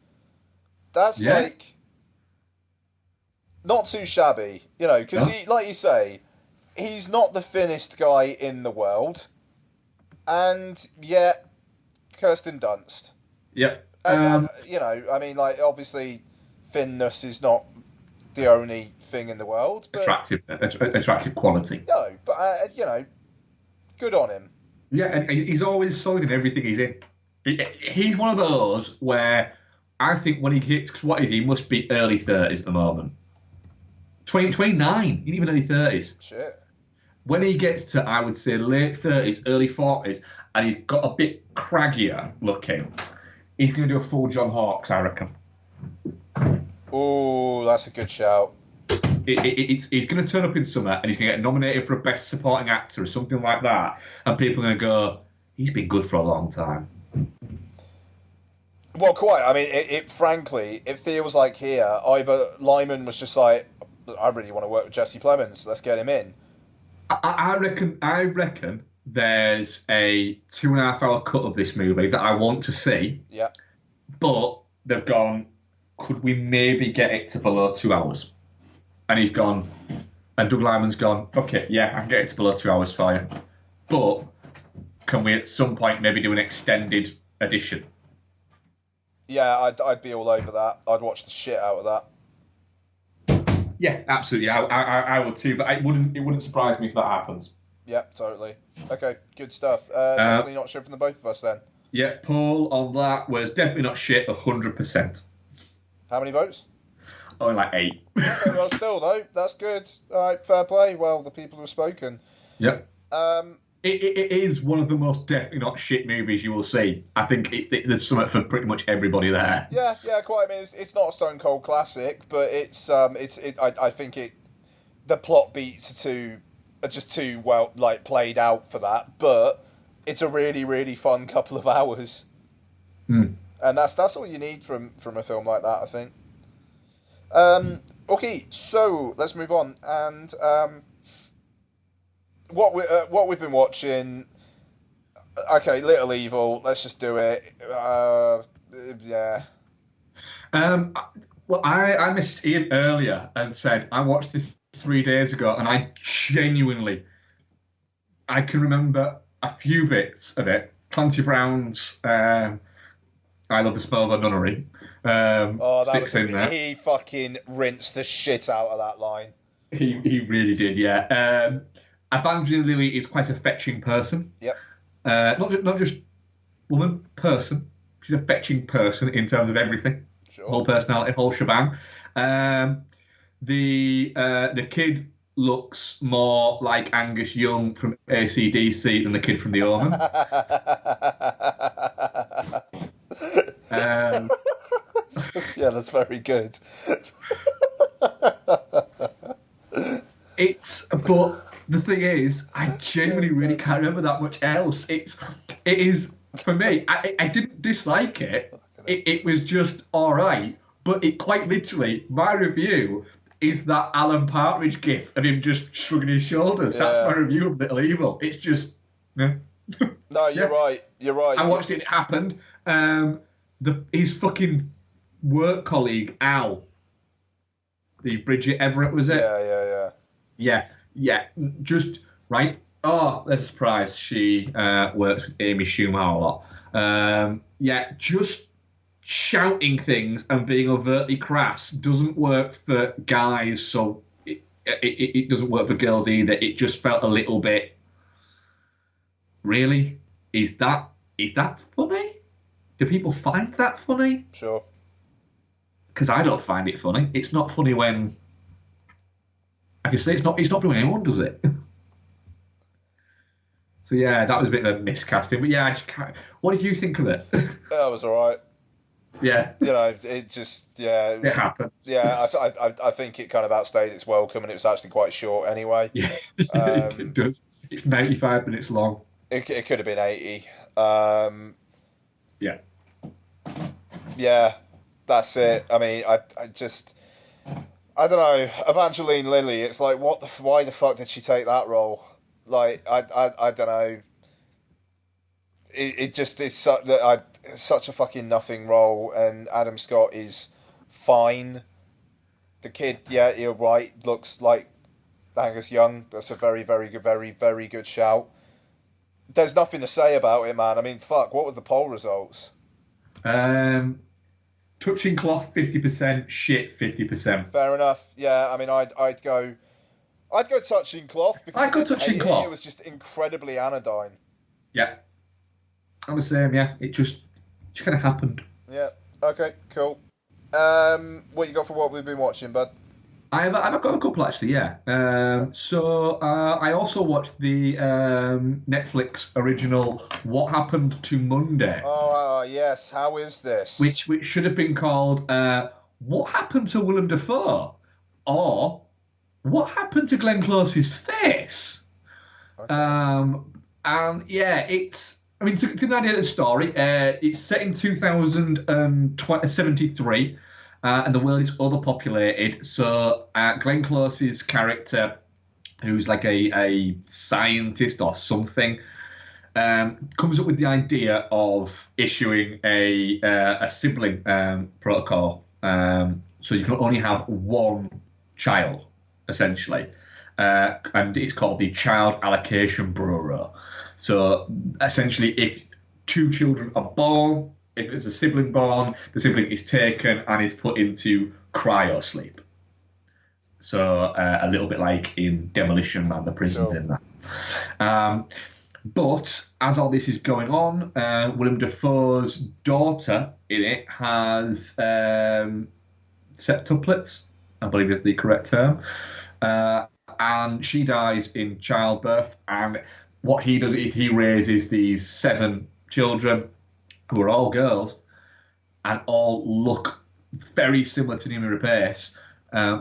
That's like not too shabby, you know, because he, like you say, he's not the thinnest guy in the world, and yet Kirsten Dunst. Yep. And you know, I mean, like, obviously, thinness is not the only thing in the world. But, attractive quality. No, but you know, good on him. Yeah, and he's always solid in everything he's in. He's one of those where I think when he hits, cause what is he must be early 30s at the moment. 29, even early 30s. Shit. When he gets to, I would say, late 30s, early 40s, and he's got a bit craggier looking, he's going to do a full John Hawkes, I reckon. Oh, that's a good shout. He's going to turn up in summer, and he's going to get nominated for a Best Supporting Actor or something like that, and people are going to go, he's been good for a long time. Well, quite. I mean, frankly, it feels like here, either Lyman was just like, I really want to work with Jesse Plemons, let's get him in. I reckon there's a 2.5 hour cut of this movie that I want to see. Yeah. But they've gone, could we maybe get it to below 2 hours? And he's gone, and Doug Lyman's gone, okay, yeah, I can get it to below 2 hours for you. But can we at some point maybe do an extended edition? Yeah, I'd be all over that. I'd watch the shit out of that. Yeah, absolutely. I would too, but it wouldn't surprise me if that happens. Yeah, totally. Okay, good stuff. Definitely not shit from the both of us then. Yeah, Paul on that was definitely not shit 100%. How many votes? Only like 8. Okay, well, still though, that's good. All right, fair play. Well, the people have spoken. Yep. It is one of the most definitely not shit movies you will see. I think there's something for pretty much everybody there. Yeah, quite. I mean, it's not a stone cold classic, but I think the plot beats are just too well like played out for that. But it's a really, really fun couple of hours, and that's all you need from a film like that, I think. Okay, so let's move on and. What we've been watching? Okay, Little Evil. Let's just do it. Yeah. Well, I messaged Ian earlier and said I watched this 3 days ago, and I can remember a few bits of it. Clancy Brown's "I Love the Smell of a Nunnery" sticks in there. He fucking rinsed the shit out of that line. He really did, yeah. Evangeline Lilly is quite a fetching person. Yep. Not just woman, person. She's a fetching person in terms of everything. Sure. Whole personality, whole shebang. The kid looks more like Angus Young from AC/DC than the kid from The Omen. Yeah, that's very good. But the thing is, I genuinely really can't remember that much else. It is for me. I didn't dislike it. It was just all right. But it quite literally, my review is that Alan Partridge gif of him just shrugging his shoulders. Yeah. That's my review of Little Evil. It's just. Yeah. No, you're right. You're right. I watched it. It happened. His fucking work colleague Al, the Bridget Everett, was it? Yeah. Just right. Oh, there's a surprise. She works with Amy Schumer a lot. Just shouting things and being overtly crass doesn't work for guys, so it doesn't work for girls either. It just felt a little bit. Really, is that funny? Do people find that funny? Sure. Because I don't find it funny. It's not funny when. I can say it's not funny when anyone does it. So yeah, that was a bit of a miscasting. But yeah, I just can't. What did you think of it? That was all right. Yeah. You know, it just It happened. Yeah, I think it kind of outstayed its welcome, and it was actually quite short anyway. Yeah, it does. It's 95 minutes long. It could have been 80. Yeah. Yeah, that's it. I mean, I don't know. Evangeline Lilly, it's like, why the fuck did she take that role? Like, I don't know. It just is such a fucking nothing role, and Adam Scott is fine. The kid, yeah, you're right, looks like Angus Young. That's a very, very good, very, very good shout. There's nothing to say about it, man. I mean, fuck, what were the poll results? Touching cloth 50%, shit 50%. Fair enough. Yeah, I mean, I'd go touching cloth because I'd go touching cloth. It was just incredibly anodyne. Yeah, I'm the same. Yeah, it just kind of happened. Yeah. Okay. Cool. What you got for what we've been watching, bud? I've got a couple actually. Yeah. So I also watched the Netflix original "What Happened to Monday." Oh yes. How is this? Which should have been called "What Happened to Willem Dafoe," or "What Happened to Glenn Close's Face." Okay. And yeah, it's. I mean, to give an idea of the story, it's set in 2073, and the world is overpopulated. So Glenn Close's character, who's like a scientist or something, comes up with the idea of issuing a sibling protocol. So you can only have one child, essentially, and it's called the Child Allocation Bureau. So essentially, if two children are born, if there's a sibling born, the sibling is taken and is put into cryosleep. So a little bit like in Demolition Man, the prisons in that. But as all this is going on, Willem Dafoe's daughter in it has septuplets, I believe is the correct term, and she dies in childbirth. And what he does is he raises these 7 children who are all girls and all look very similar to Noomi Rapace,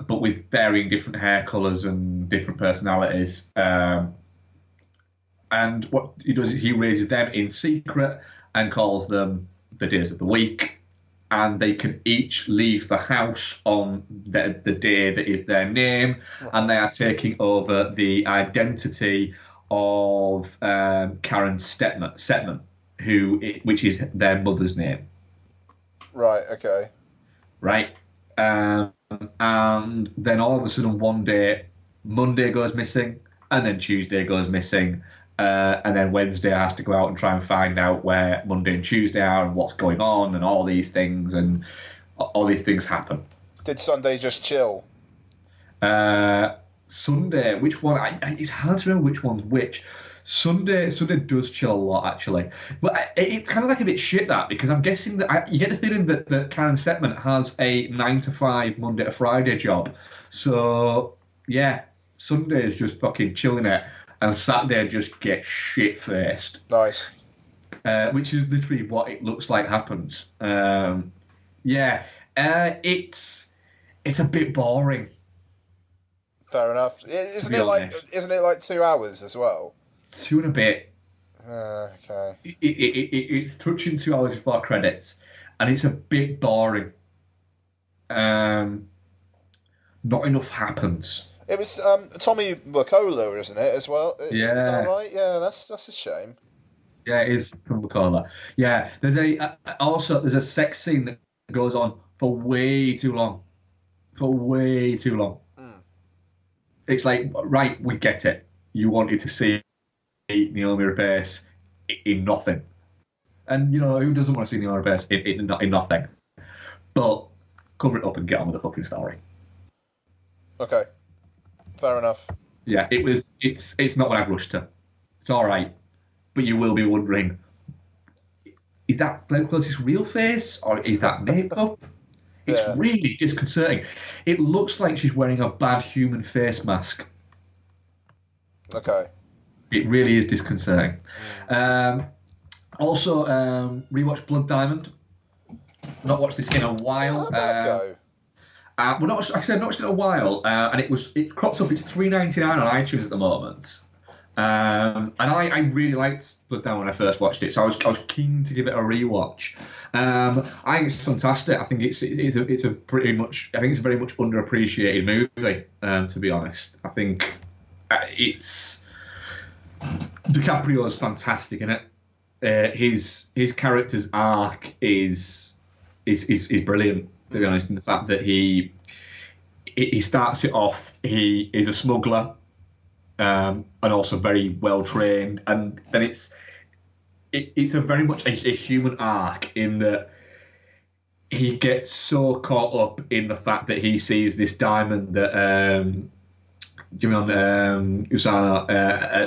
but with varying different hair colours and different personalities. And what he does is he raises them in secret and calls them the days of the week. And they can each leave the house on the day that is their name, and they are taking over the identity of Karen Stedman, which is their mother's name. Right. Okay. Right. And then all of a sudden one day, Monday goes missing, and then Tuesday goes missing, and then Wednesday has to go out and try and find out where Monday and Tuesday are and what's going on and all these things, and all these things happen. Did Sunday just chill? Sunday, which one? It's hard to remember which one's which. Sunday does chill a lot, actually. But it's kind of like a bit shit, that, because I'm guessing that you get the feeling that Karen Stedman has a 9 to 5 Monday to Friday job. So, yeah, Sunday is just fucking chilling it, and Saturday just get shit-faced. Nice. Which is literally what it looks like happens. It's a bit boring. Fair enough. Isn't it like 2 hours as well? 2 and a bit. Okay. It's touching 2 hours before credits, and it's a bit boring. Not enough happens. It was Tommy Wakola, isn't it, as well? Yeah. Is that right? Yeah, that's a shame. Yeah, it is Tommy Wakola. Yeah, there's a sex scene that goes on for way too long. It's like, right, we get it. You wanted to see Noomi Rapace in nothing. And, who doesn't want to see Noomi Rapace in nothing? But cover it up and get on with the fucking story. Okay, fair enough. Yeah, it's not what I'd rush to. It's all right, but you will be wondering, is that Glenn Close's real face or is that makeup? It's really disconcerting. It looks like she's wearing a bad human face mask. Okay. It really is disconcerting. Also, rewatched Blood Diamond. Not watched this in a while. How'd that go? Well, like I said, I've not watched it in a while, and it crops up. It's $3.99 on iTunes at the moment. And I really liked Blood Diamond when I first watched it, so I was keen to give it a rewatch. I think it's fantastic. I think it's a very much underappreciated movie. To be honest, I think it's DiCaprio is fantastic in it. His character's arc is brilliant. To be honest, in the fact that he starts it off, he is a smuggler, and also very well trained, and then it's a very much a human arc in that he gets so caught up in the fact that he sees this diamond that Usana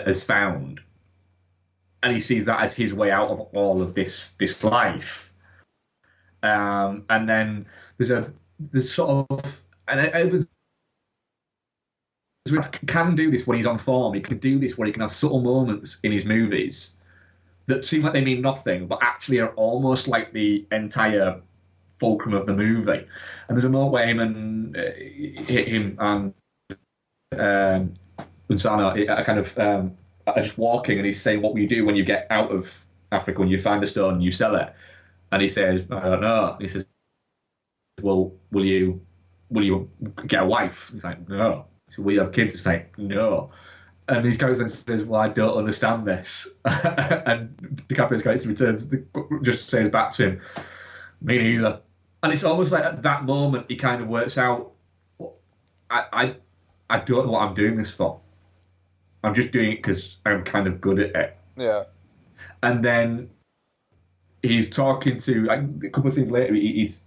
has found, and he sees that as his way out of all of this life. And then there's sort of, and Edwards can do this when he's on form. He can do this where he can have subtle moments in his movies that seem like they mean nothing, but actually are almost like the entire fulcrum of the movie. And there's a moment where him and Unsana are kind of are just walking, and he's saying, "What will you do when you get out of Africa? When you find a stone and you sell it?" And he says, "I don't know." And he says, "Well, will you get a wife?" He's like, "No." He said, "Will you have kids?" He's like, "No." And his character then says, "Well, I don't understand this." And DiCaprio's character just says back to him, "Me neither." And it's almost like at that moment he kind of works out, I don't know what I'm doing this for. I'm just doing it because I'm kind of good at it. Yeah. And then he's talking to, a couple of scenes later, he's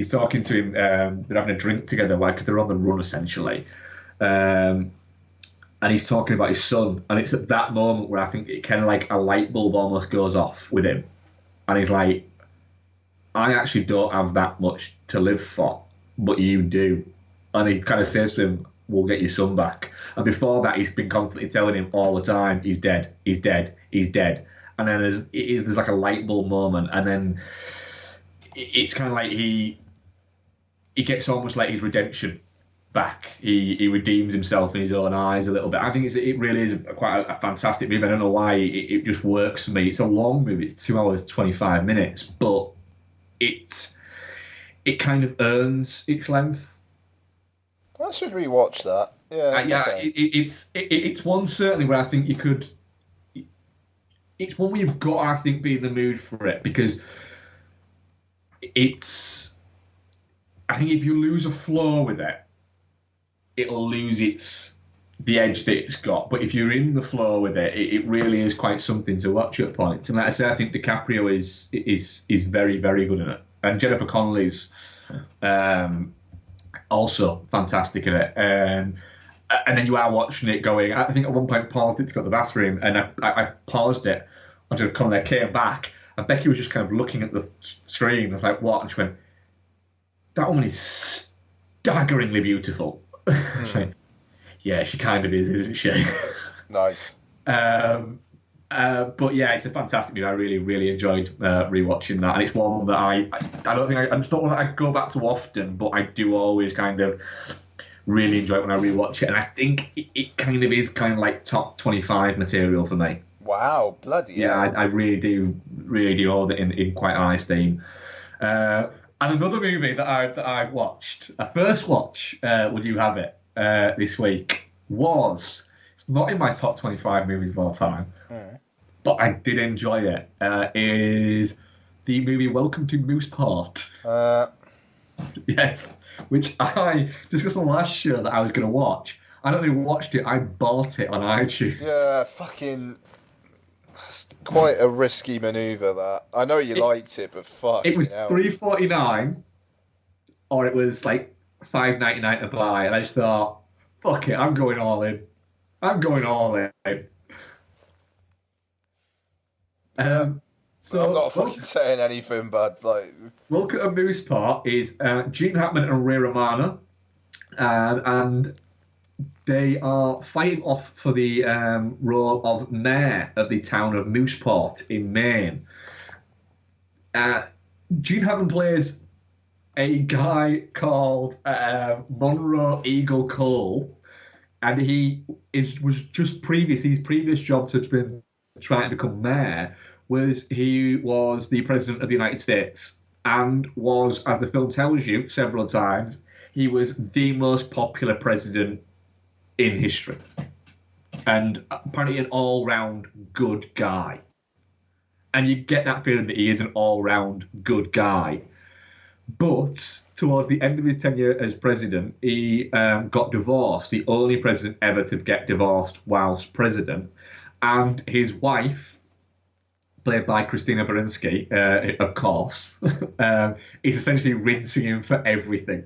talking to him, they're having a drink together, because they're on the run, essentially. And he's talking about his son, and it's at that moment where I think it kind of like a light bulb almost goes off with him. And he's like, I actually don't have that much to live for, but you do. And he kind of says to him, we'll get your son back. And before that, he's been constantly telling him all the time, he's dead, he's dead, he's dead. And then there's like a light bulb moment, and then it's kind of like he gets almost like his redemption back. He redeems himself in his own eyes a little bit. I think it really is quite a fantastic movie. I don't know why it just works for me. It's a long movie. It's 2 hours 25 minutes, but it kind of earns its length. I should rewatch that. Yeah. It's one certainly where I think you could. It's one where you've got to, I think, be in the mood for it, because it's. I think if you lose a flow with it, it'll lose the edge that it's got. But if you're in the flow with it, it really is quite something to watch at points. And like I say, I think DiCaprio is very, very good in it, and Jennifer Connelly's also fantastic in it. And then you are watching it going. I think at one point paused it to go to the bathroom, and I paused it until Connelly came back, and Becky was just kind of looking at the screen. I was like, "What?" And she went, "That woman is staggeringly beautiful." Like, yeah, she kind of is, isn't she? Nice. But yeah, it's a fantastic movie. I really, really enjoyed rewatching that, and it's one that I don't think it's not one that I go back to often, but I do always kind of really enjoy it when I rewatch it, and I think it kind of is kind of like top 25 material for me. Wow, bloody yeah! I really do hold it in quite high esteem. And another movie that I watched, a first watch, would you have it, this week, was, it's not in my top 25 movies of all time, but I did enjoy it, is the movie Welcome to Mooseport. Yes, which I discussed on the last show that I was going to watch. I not only watched it, I bought it on iTunes. Yeah, fucking... That's quite a risky manoeuvre, that. I know you liked it, but fuck. It was $3.49, or it was like $5.99 to buy, and I just thought, fuck it, I'm going all in. I'm going all in. Yeah. So I'm not fucking saying anything, but like, Welcome to Mooseport is Gene Hackman and Ray Romano, and they are fighting off for the role of mayor of the town of Mooseport in Maine. Gene Hackman plays a guy called Monroe Eagle Cole, and his previous job to been trying to become mayor was he was the president of the United States and was, as the film tells you several times, he was the most popular president in history, and apparently an all-round good guy. And you get that feeling that he is an all-round good guy. But towards the end of his tenure as president, he got divorced, the only president ever to get divorced whilst president. And his wife, played by Christina Baranski, of course, is essentially rinsing him for everything.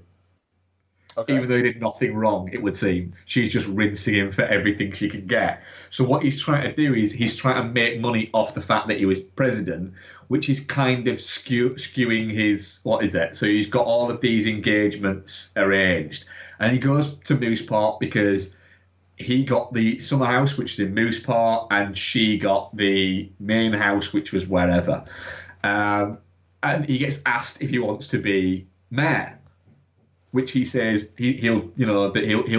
Okay. Even though he did nothing wrong, it would seem. She's just rinsing him for everything she can get. So what he's trying to do is he's trying to make money off the fact that he was president, which is kind of skewing his, what is it? So he's got all of these engagements arranged. And he goes to Mooseport because he got the summer house, which is in Mooseport, and she got the main house, which was wherever. And he gets asked if he wants to be mayor, which he says he'll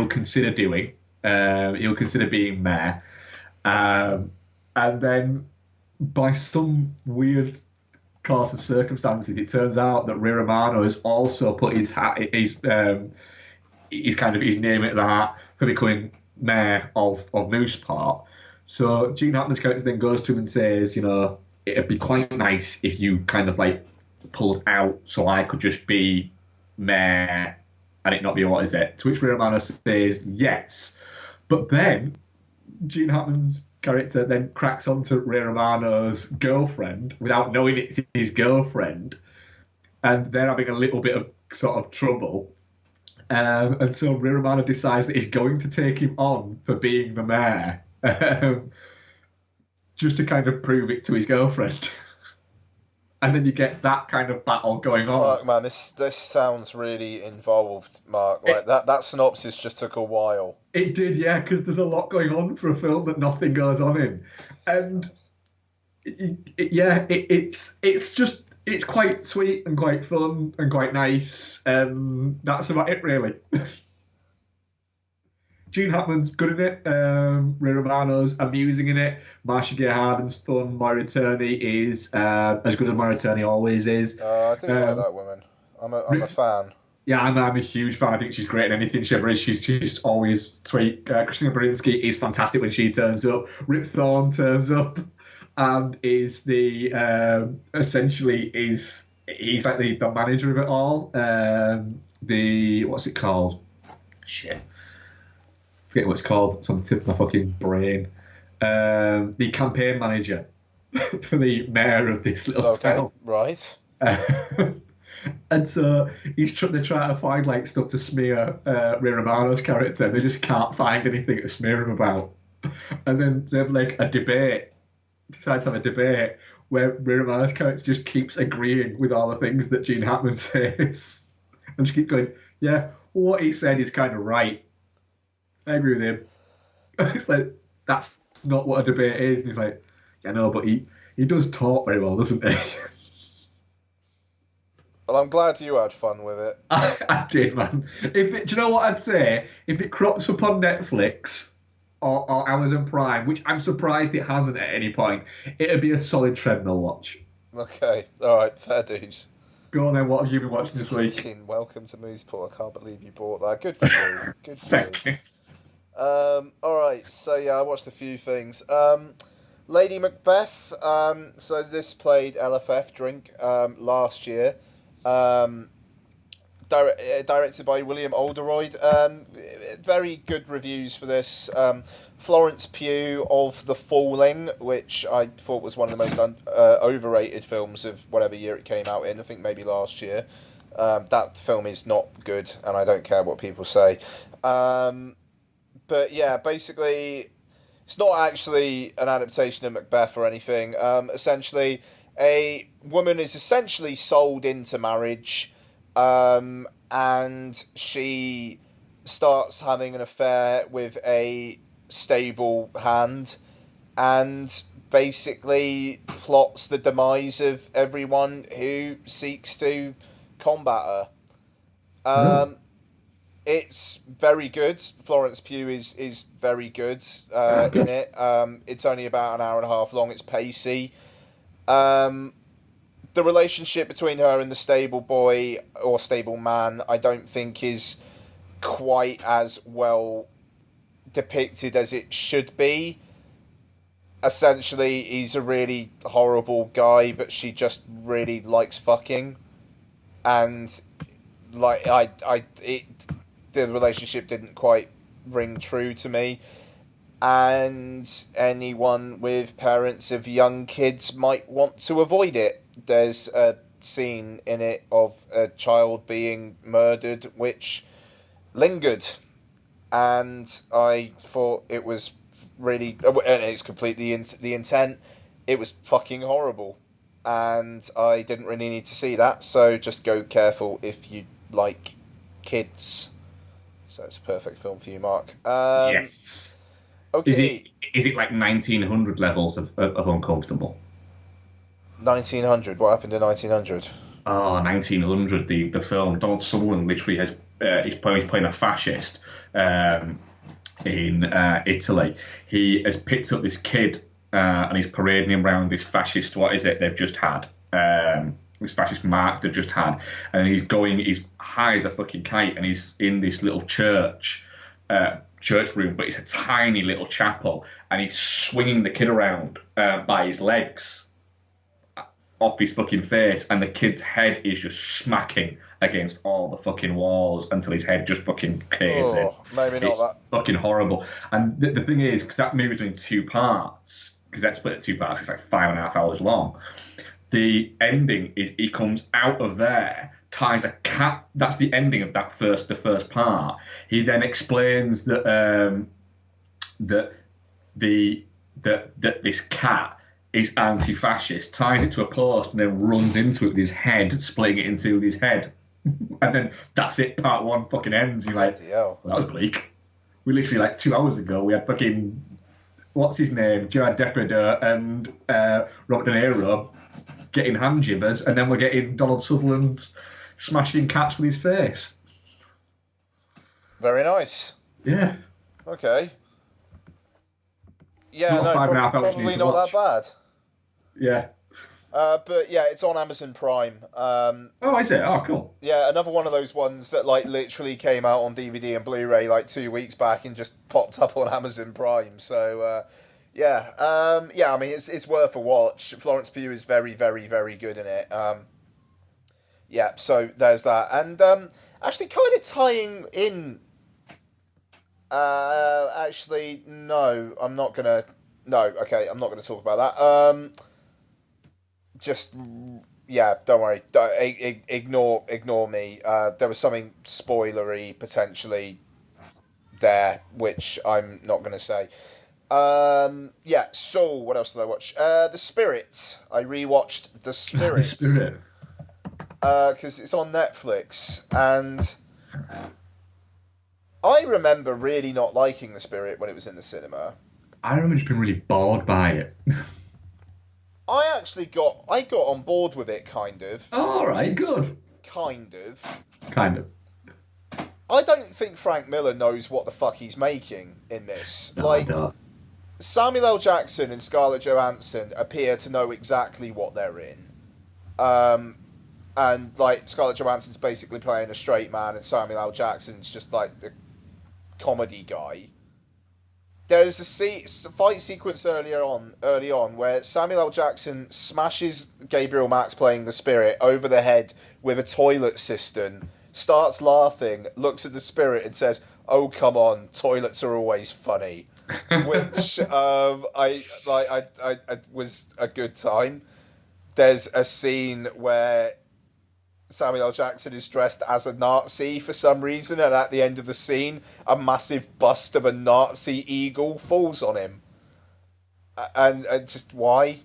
consider doing. He'll consider being mayor. And then by some weird course of circumstances, it turns out that Ray Romano has also put his name into the hat for becoming mayor of Mooseport. So Gene Hackman's character then goes to him and says, it'd be quite nice if you kind of like pulled out so I could just be mayor and it not be what is it? To which Ray Romano says yes. But then Gene Hackman's character then cracks onto Ray Romano's girlfriend without knowing it's his girlfriend, and they're having a little bit of sort of trouble. And so Ray Romano decides that he's going to take him on for being the mayor, just to kind of prove it to his girlfriend. And then you get that kind of battle going on. Fuck, man, this sounds really involved, Mark. Like that synopsis just took a while. It did, yeah, because there's a lot going on for a film that nothing goes on in, and it's quite sweet and quite fun and quite nice. That's about it, really. Gene Hackman's good in it. Ray Romano's amusing in it. Marcia Gay Harden's fun. Moira Turney is as good as Moira Turney always is. I do like that woman. I'm a fan. Yeah, I'm a huge fan. I think she's great in anything she ever is. She's always sweet. Christina Baranski is fantastic when she turns up. Rip Thorne turns up and is the essentially he's like the manager of it all. What's it called? Shit. Forget what it's called. It's on the tip of my fucking brain. The campaign manager for the mayor of this little town. Right. And so they're trying to find like stuff to smear Ray Romano's character, and they just can't find anything to smear him about. And then they have like a debate. Decide to have a debate where Ray Romano's character just keeps agreeing with all the things that Gene Hackman says, and just keeps going, "Yeah, what he said is kind of right. I agree with him." It's like, that's not what a debate is. And he's like, "Yeah, no, but he does talk very well, doesn't he?" Well, I'm glad you had fun with it. I did, man. Do you know what I'd say? If it crops up on Netflix or Amazon Prime, which I'm surprised it hasn't at any point, it'd be a solid treadmill watch. Okay, all right, fair dues. Go on then, what have you been watching this week? Welcome to Mooseport. I can't believe you bought that. Good for you. Good for you. All right, so yeah, I watched a few things. Lady Macbeth. So this played LFF Drink last year. Directed by William Alderoyd. Very good reviews for this. Florence Pugh of The Falling, which I thought was one of the most overrated films of whatever year it came out in. I think maybe last year. That film is not good, and I don't care what people say. But yeah, basically, it's not actually an adaptation of Macbeth or anything. Essentially, a woman is essentially sold into marriage, and she starts having an affair with a stable hand, and basically plots the demise of everyone who seeks to combat her. It's very good. Florence Pugh is very good in it. It's only about an hour and a half long. It's pacey. The relationship between her and the stable boy or stable man, I don't think is quite as well depicted as it should be. Essentially, he's a really horrible guy, but she just really likes fucking, and the relationship didn't quite ring true to me. And anyone with parents of young kids might want to avoid it. There's a scene in it of a child being murdered, which lingered, and I thought it was really, and it's completely the intent. It was fucking horrible, and I didn't really need to see that. So just go careful if you like kids. So it's a perfect film for you, Mark. Yes. Okay. Is it like 1900 levels of uncomfortable? 1900. What happened in 1900? Oh, 1900. The film. Donald Sutherland literally has he's playing a fascist in Italy. He has picked up this kid and he's parading him around this fascist. What is it they've just had? This fascist march they've just had, and he's high as a fucking kite, and he's in this little church room, but it's a tiny little chapel, and he's swinging the kid around by his legs off his fucking face, and the kid's head is just smacking against all the fucking walls until his head just fucking caves in. Maybe not it's that. Fucking horrible. And the thing is, because that movie's in two parts, because that's split in two parts, it's like 5.5 hours long. The ending is he comes out of there, ties a cat. That's the ending of the first part. He then explains that this cat is anti-fascist, ties it to a post, and then runs into it with his head, splitting it into his head. And then that's it. Part one fucking ends. You're like, well, that was bleak. We literally, like 2 hours ago, we had fucking, what's his name, Gerard Depardieu and Robert De Niro getting hand jibbers, and then we're getting Donald Sutherland smashing cats with his face. Very nice. Yeah. Okay. Yeah, probably not that bad. Yeah. But yeah, it's on Amazon Prime. Oh, is it? Oh, cool. Yeah, another one of those ones that like literally came out on DVD and Blu-ray like 2 weeks back and just popped up on Amazon Prime. So yeah, I mean it's worth a watch. Florence Pugh is very, very, very good in it. Yeah, so there's that, and actually kind of tying in. Actually, no, I'm not gonna. No, okay, I'm not gonna talk about that. Just yeah, don't worry. Ignore me. There was something spoilery potentially there, which I'm not gonna say. Yeah. So what else did I watch? The Spirit. I rewatched The Spirit. The Spirit. Because it's on Netflix, and I remember really not liking The Spirit when it was in the cinema. I remember just being really bored by it. I got on board with it, kind of. All right, good. Kind of. I don't think Frank Miller knows what the fuck he's making in this. No, I don't. Samuel L. Jackson and Scarlett Johansson appear to know exactly what they're in. And like Scarlett Johansson's basically playing a straight man, and Samuel L. Jackson's just like the comedy guy. There's a fight sequence early on where Samuel L. Jackson smashes Gabriel Max playing the Spirit over the head with a toilet cistern, starts laughing, looks at the Spirit and says, "Oh come on, toilets are always funny," which I was a good time. There's a scene where Samuel L. Jackson is dressed as a Nazi for some reason, and at the end of the scene, a massive bust of a Nazi eagle falls on him. And just why?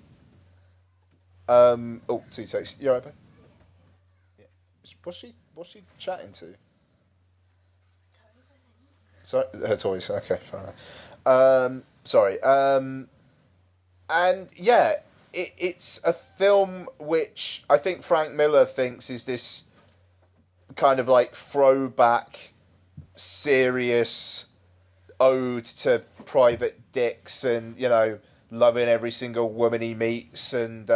Oh, two takes. You alright, babe? Yeah. What's she chatting to? Sorry, her toys. Okay, fine. Sorry. And yeah, it's a film which I think Frank Miller thinks is this kind of like throwback, serious ode to private dicks and, you know, loving every single woman he meets and,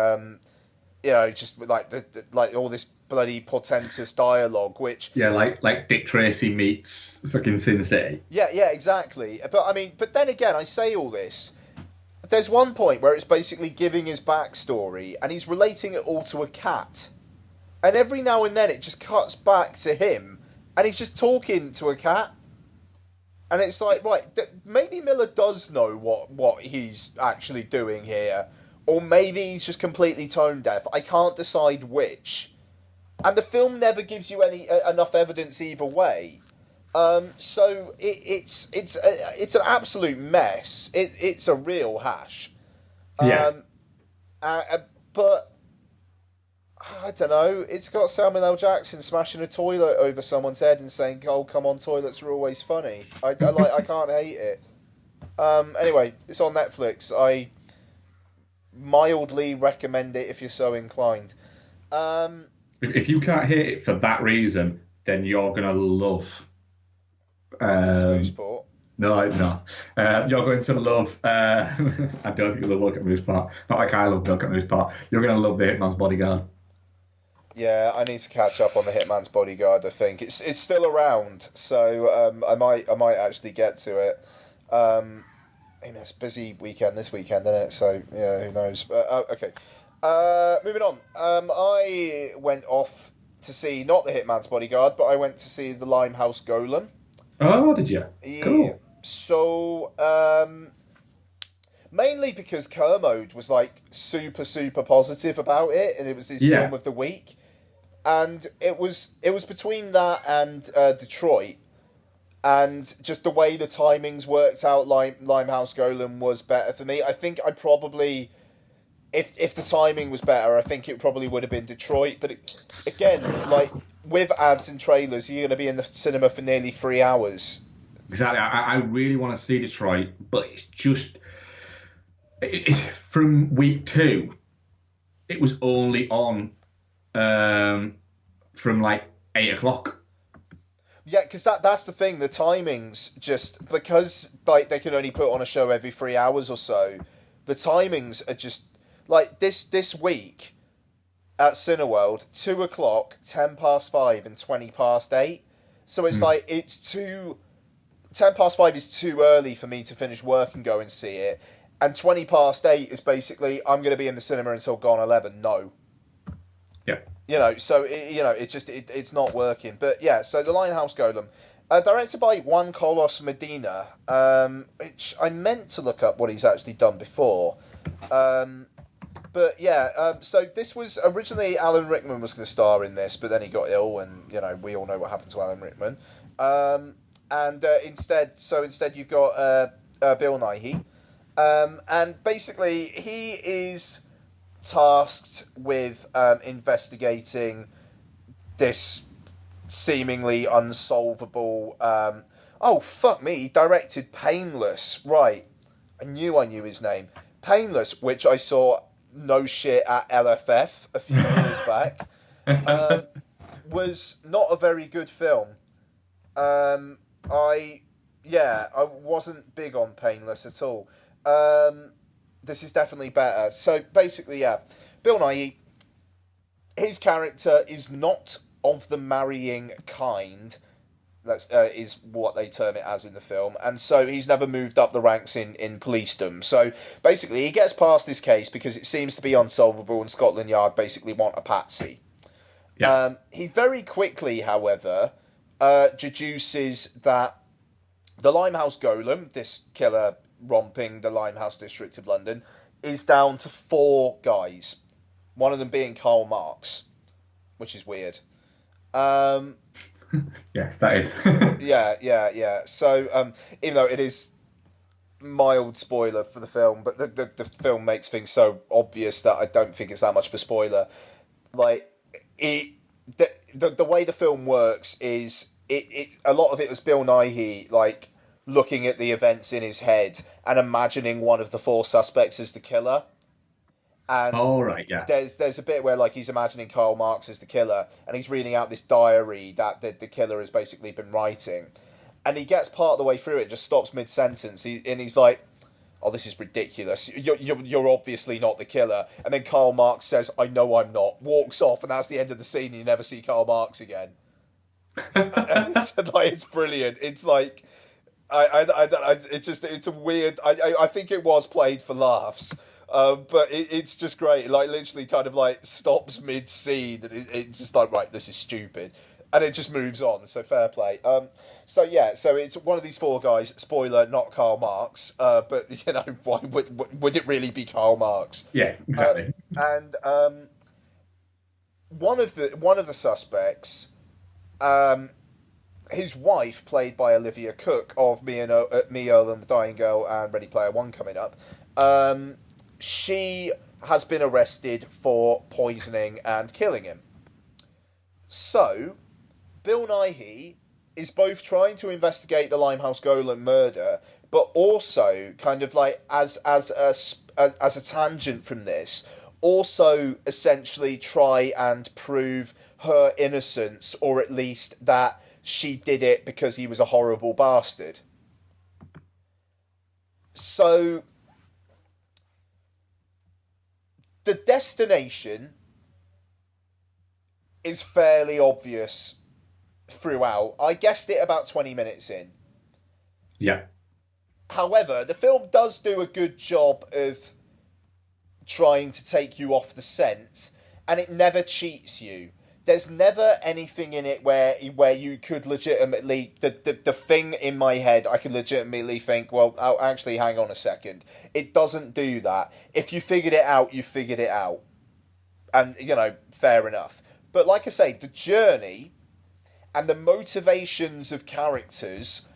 you know, just like like all this bloody portentous dialogue, which Yeah, like Dick Tracy meets fucking Sin City. yeah, exactly. But I mean, but then again, I say all this. There's one point where it's basically giving his backstory, and he's relating it all to a cat. And every now and then, it just cuts back to him, and he's just talking to a cat. And it's like, right, maybe Miller does know what he's actually doing here, or maybe he's just completely tone deaf. I can't decide which. And the film never gives you any enough evidence either way. So it's an absolute mess. It's a real hash. Yeah. But I don't know. It's got Samuel L. Jackson smashing a toilet over someone's head and saying, "Oh, come on, toilets are always funny." I can't hate it. Anyway, it's on Netflix. I mildly recommend it if you're so inclined. If you can't hate it for that reason, then you're gonna love. Mooseport. No. You're going to love. I don't think you'll love Welcome to Mooseport. Not like I love Welcome to Mooseport. You're going to love The Hitman's Bodyguard. Yeah, I need to catch up on The Hitman's Bodyguard. I think it's still around, so I might actually get to it. It's a busy weekend this weekend, isn't it? So yeah, who knows? Okay. Moving on. I went off to see not The Hitman's Bodyguard, but I went to see The Limehouse Golem. Oh, did you? Yeah. Cool. So, mainly because Kermode was like super positive about it, and it was his film of the week, and it was between that and Detroit, and just the way the timings worked out, Limehouse Golem was better for me. I think I probably, if the timing was better, I think it probably would have been Detroit, but again, like, with ads and trailers, you're going to be in the cinema for nearly 3 hours. Exactly. I really want to see Detroit, but it's just... It's from week 2, it was only on from like 8 o'clock. Yeah, because that's the thing, the timings just... Because like they can only put on a show every 3 hours or so, the timings are just... Like, this week... At Cineworld, 2 o'clock, 10 past 5, and 20 past 8. So it's like, it's 10 past 5 is too early for me to finish work and go and see it. And 20 past 8 is basically, I'm going to be in the cinema until gone 11. No. Yeah. You know, so, it's not working. But yeah, so The Limehouse Golem. Directed by Juan Carlos Medina, which I meant to look up what he's actually done before. But yeah, so this was originally Alan Rickman was going to star in this, but then he got ill, and you know we all know what happened to Alan Rickman. And instead you've got Bill Nighy, and basically he is tasked with investigating this seemingly unsolvable. Oh fuck me! He directed Painless, right? I knew his name. Painless, which I saw. No shit at LFF a few years back, was not a very good film. I wasn't big on Painless at all. This is definitely better. So basically, yeah, Bill Nighy, his character is not of the marrying kind. That's is what they term it as in the film, and so he's never moved up the ranks in policedom. So basically, he gets past this case because it seems to be unsolvable, and Scotland Yard basically want a patsy. Yeah. He very quickly, however, deduces that the Limehouse Golem, this killer romping the Limehouse district of London, is down to 4 guys. One of them being Karl Marx, which is weird. Yes, that is. Yeah. So, even though it is mild spoiler for the film, but the film makes things so obvious that I don't think it's that much of a spoiler. Like, it, the way the film works is a lot of it was Bill Nighy, like, looking at the events in his head and imagining one of the four suspects as the killer. And All right, yeah. there's a bit where, like, he's imagining Karl Marx as the killer, and he's reading out this diary that the killer has basically been writing, and he gets part of the way through it, just stops mid sentence, and he's like, "Oh, this is ridiculous. You're obviously not the killer." And then Karl Marx says, "I know I'm not." Walks off, and that's the end of the scene. And you never see Karl Marx again. And it's brilliant. It's like, it's a weird. I think it was played for laughs. But it's just great. Like, literally kind of like stops mid scene, and it's just like, right, this is stupid, and it just moves on. So fair play. So it's one of these four guys. Spoiler, not Karl Marx. But why would it really be Karl Marx? Yeah, exactly. And one of the suspects, his wife, played by Olivia Cook of Me, Earl and the Dying Girl and Ready Player One coming up. She has been arrested for poisoning and killing him. So, Bill Nighy is both trying to investigate the Limehouse Golem murder, but also kind of like as a tangent from this, also essentially try and prove her innocence, or at least that she did it because he was a horrible bastard. So, the destination is fairly obvious throughout. I guessed it about 20 minutes in. Yeah. However, the film does do a good job of trying to take you off the scent, and it never cheats you. There's never anything in it where you could legitimately... The thing in my head, I could legitimately think, well, oh, actually, hang on a second. It doesn't do that. If you figured it out, you figured it out. And, fair enough. But like I say, the journey and the motivations of characters,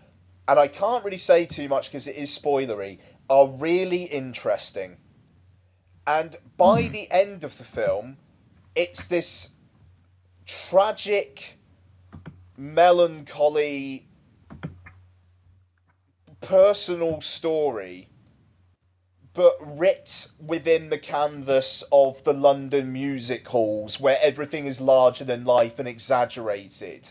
and I can't really say too much because it is spoilery, are really interesting. And by the end of the film, it's this tragic, melancholy, personal story, but writ within the canvas of the London music halls, where everything is larger than life and exaggerated.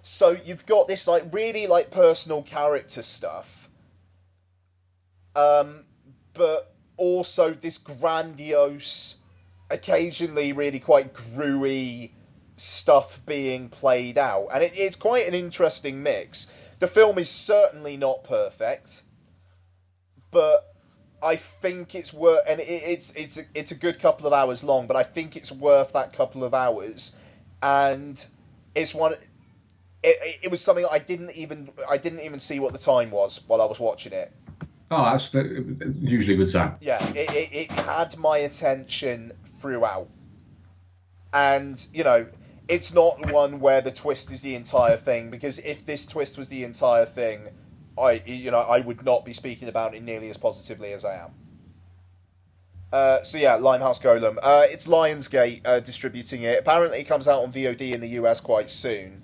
So you've got this like really like personal character stuff, but also this grandiose, occasionally really quite gruey stuff being played out, and it's quite an interesting mix. The film is certainly not perfect, but I think it's worth, and it's a good couple of hours long, but I think it's worth that couple of hours, and it's one. It was something I didn't even see what the time was while I was watching it. Oh, that's usually a good sign. Yeah, it had my attention throughout, and it's not one where the twist is the entire thing, because if this twist was the entire thing, I would not be speaking about it nearly as positively as I am. So yeah, Limehouse Golem. It's Lionsgate distributing it. Apparently, it comes out on VOD in the US quite soon.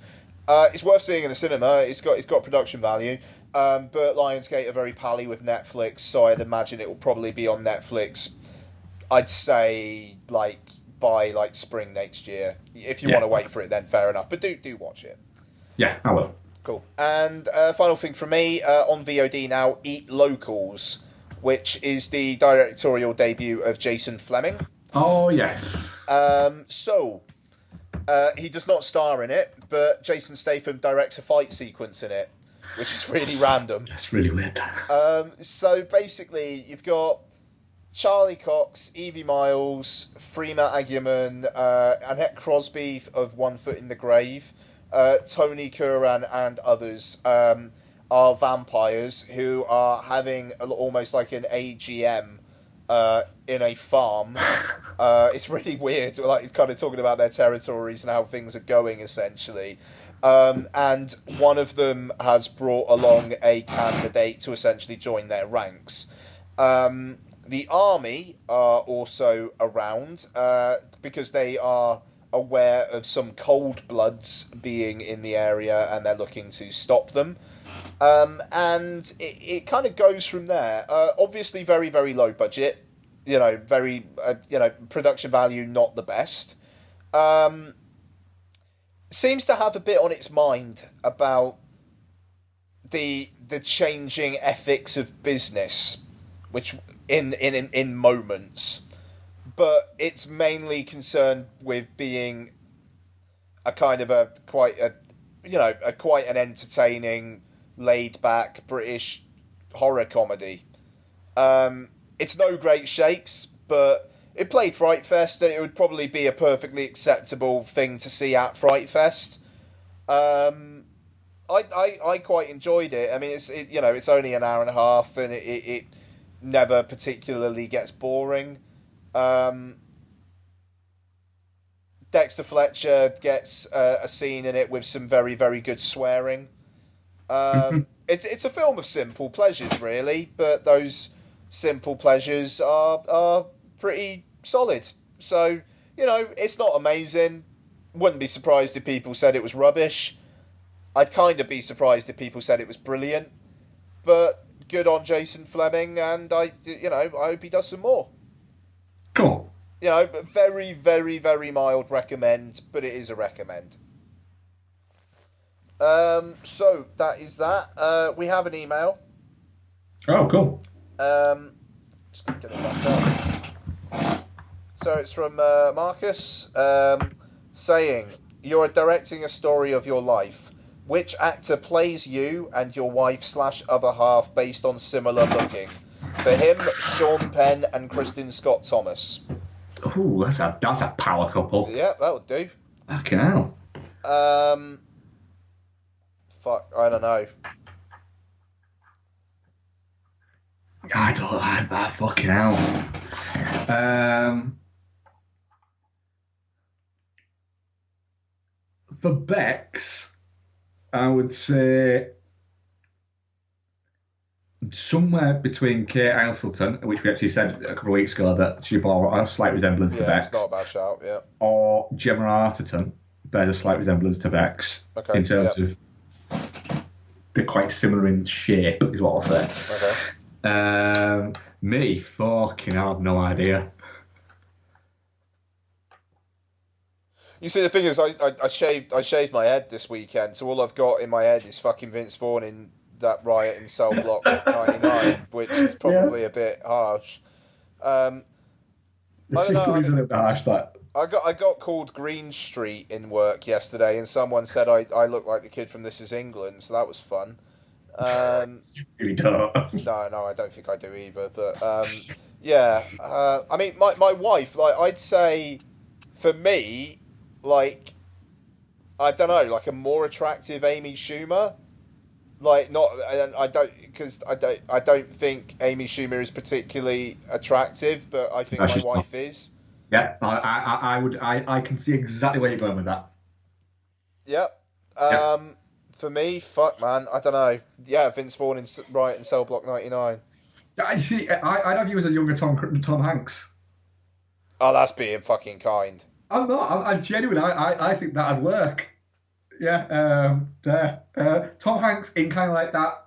It's worth seeing in the cinema. It's got production value. But Lionsgate are very pally with Netflix, so I'd imagine it will probably be on Netflix. I'd say by spring next year. If you want to wait for it, then fair enough. But do watch it. Yeah, I will. Cool. And final thing from me, on VOD now, Eat Locals, which is the directorial debut of Jason Flemyng. Oh, yes. He does not star in it, but Jason Statham directs a fight sequence in it, which is really random. That's really weird. So basically, you've got Charlie Cox, Evie Miles, Freema Agyeman, Annette Crosby of One Foot in the Grave, Tony Curran and others are vampires who are having almost like an AGM in a farm It's really weird, like kind of talking about their territories and how things are going, essentially. And one of them has brought along a candidate to essentially join their ranks. The army are also around because they are aware of some cold bloods being in the area and they're looking to stop them. And it kind of goes from there. Obviously, very, very low budget. Very, production value not the best. Seems to have a bit on its mind about the changing ethics of business, which in moments, but it's mainly concerned with being a kind of a quite an entertaining, laid back British horror comedy. It's no great shakes, but it played Fright Fest, and it would probably be a perfectly acceptable thing to see at Fright Fest. I quite enjoyed it. I mean, it's only an hour and a half, and it never particularly gets boring. Dexter Fletcher gets a scene in it with some very, very good swearing. It's a film of simple pleasures, really, but those simple pleasures are pretty solid. So, it's not amazing. Wouldn't be surprised if people said it was rubbish. I'd kind of be surprised if people said it was brilliant. But good on Jason Fleming, and I hope he does some more. Cool. Very, very, very mild recommend, but it is a recommend. So that is that. We have an email. Oh, cool. Just gonna get it back up. So it's from Marcus, saying, "You're directing a story of your life. Which actor plays you and your wife/other half based on similar looking? For him, Sean Penn and Kristen Scott Thomas." Ooh, that's a power couple. Yeah, that would do. Fucking hell. Fuck, I don't know. I fucking hell. For Bex, I would say somewhere between Kate Aisleton, which we actually said a couple of weeks ago that she bore a slight resemblance to Bex. It's not a bad shout, yeah. Or Gemma Arterton bears a slight resemblance to Bex in terms of they're quite similar in shape, is what I'll say. Okay. Me, fucking hell, I have no idea. You see, the thing is, I shaved my head this weekend, so all I've got in my head is fucking Vince Vaughn in that riot in Cell Block 99, which is probably a bit harsh. I don't know. Is a little bit harsh, that. I got called Green Street in work yesterday, and someone said I look like the kid from This Is England, so that was fun. You really don't. No, I don't think I do either. But I mean, my wife, like, I'd say, for me, like, I don't know, like a more attractive Amy Schumer. Like, not, and I don't think Amy Schumer is particularly attractive, but I think my wife is. Yeah, I can see exactly where you're going with that. Yep. For me, fuck, man, I don't know. Yeah, Vince Vaughn in Riot in Cell Block 99. Actually, I'd have you as a younger Tom Hanks. Oh, that's being fucking kind. I'm not. I'm genuine. I think that'd work. Yeah. Tom Hanks in kind of like that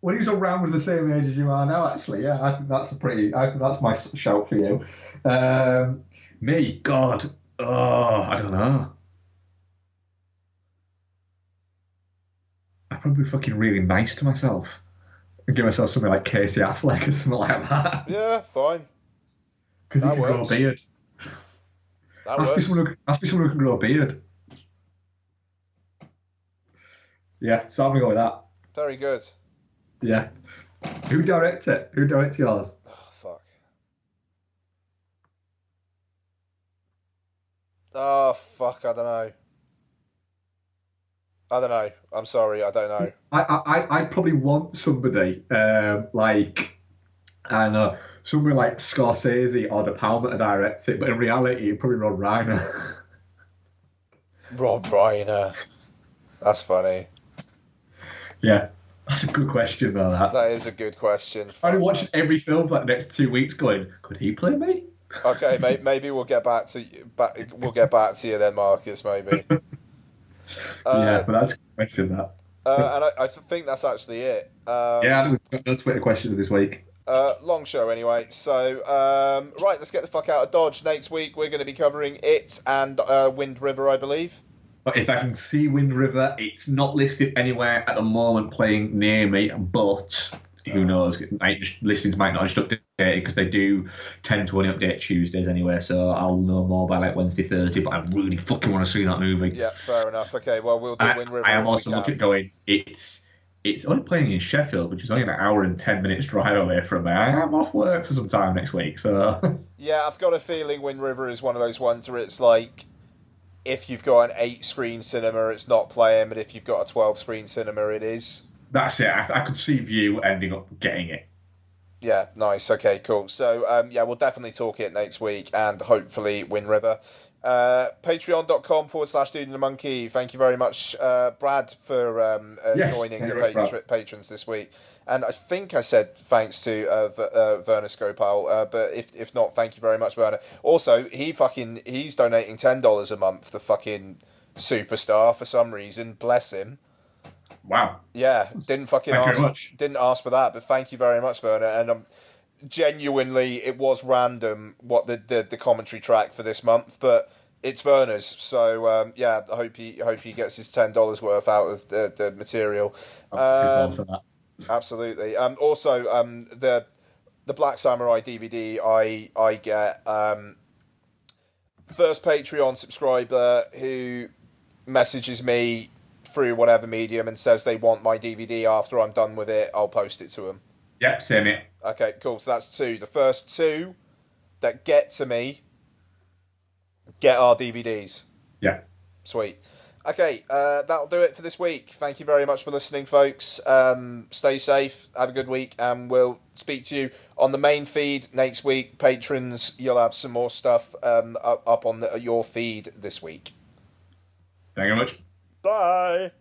when he was around with the same age as you are now. Actually, yeah. I think that's my shout for you. Me, God. Oh, I don't know. I'd probably be fucking really nice to myself and give myself something like Casey Affleck or something like that. Yeah, fine. Because he can grow a beard. Ask me someone who can grow a beard. Yeah, so I'm going to go with that. Very good. Yeah. Who directs it? Who directs yours? Oh, fuck. Oh, fuck, I don't know. I'm sorry, I don't know. I probably want somebody, like, I don't know, somebody like Scorsese or De Palma to direct it, but in reality, it'd probably Rob Reiner. Rob Reiner. That's funny. Yeah, that's a good question though. That is a good question. I've been watching every film for like the next 2 weeks, going, could he play me? Okay, maybe we'll get back to you then, Marcus. Maybe. Yeah, but that's a good question. That. And I think that's actually it. Yeah, we've got no Twitter questions this week. Long show anyway. So, right, let's get the fuck out of Dodge. Next week we're going to be covering It and Wind River, I believe. But if I can see Wind River, it's not listed anywhere at the moment playing near me, but who knows? Listings might not have just updated because they do tend to only update Tuesdays anyway, so I'll know more by like Wednesday, Thursday, but I really fucking want to see that movie. Yeah, fair enough. Okay, well, we'll do Wind River. I am also looking at going, it's only playing in Sheffield, which is only an hour and 10 minutes drive away from me. I am off work for some time next week, so... Yeah, I've got a feeling Wind River is one of those ones where it's like, if you've got an 8-screen cinema, it's not playing, but if you've got a 12-screen cinema, it is. That's it. I could see View ending up getting it. Yeah, nice. Okay, cool. So, yeah, we'll definitely talk it next week, and hopefully Wind River. Patreon.com/Dude and the Monkey. Thank you very much, Brad, for joining the patrons this week. And I think I said thanks to Werner Skopal, but if not, thank you very much, Werner. Also, he's donating $10 a month, the fucking superstar, for some reason. Bless him. Wow. Yeah, didn't ask for that, but thank you very much, Werner. And genuinely, it was random what the commentary track for this month, but it's Werner's. So yeah, I hope he gets his $10 worth out of the material. Absolutely. Also, the Black Samurai DVD I get. First Patreon subscriber who messages me through whatever medium and says they want my DVD after I'm done with it, I'll post it to them. Yep, same here. Okay, cool. So that's 2. The first 2 that get to me get our DVDs. Yeah. Sweet. Okay, that'll do it for this week. Thank you very much for listening, folks. Stay safe, have a good week, and we'll speak to you on the main feed next week. Patrons, you'll have some more stuff up on your feed this week. Thank you very much. Bye.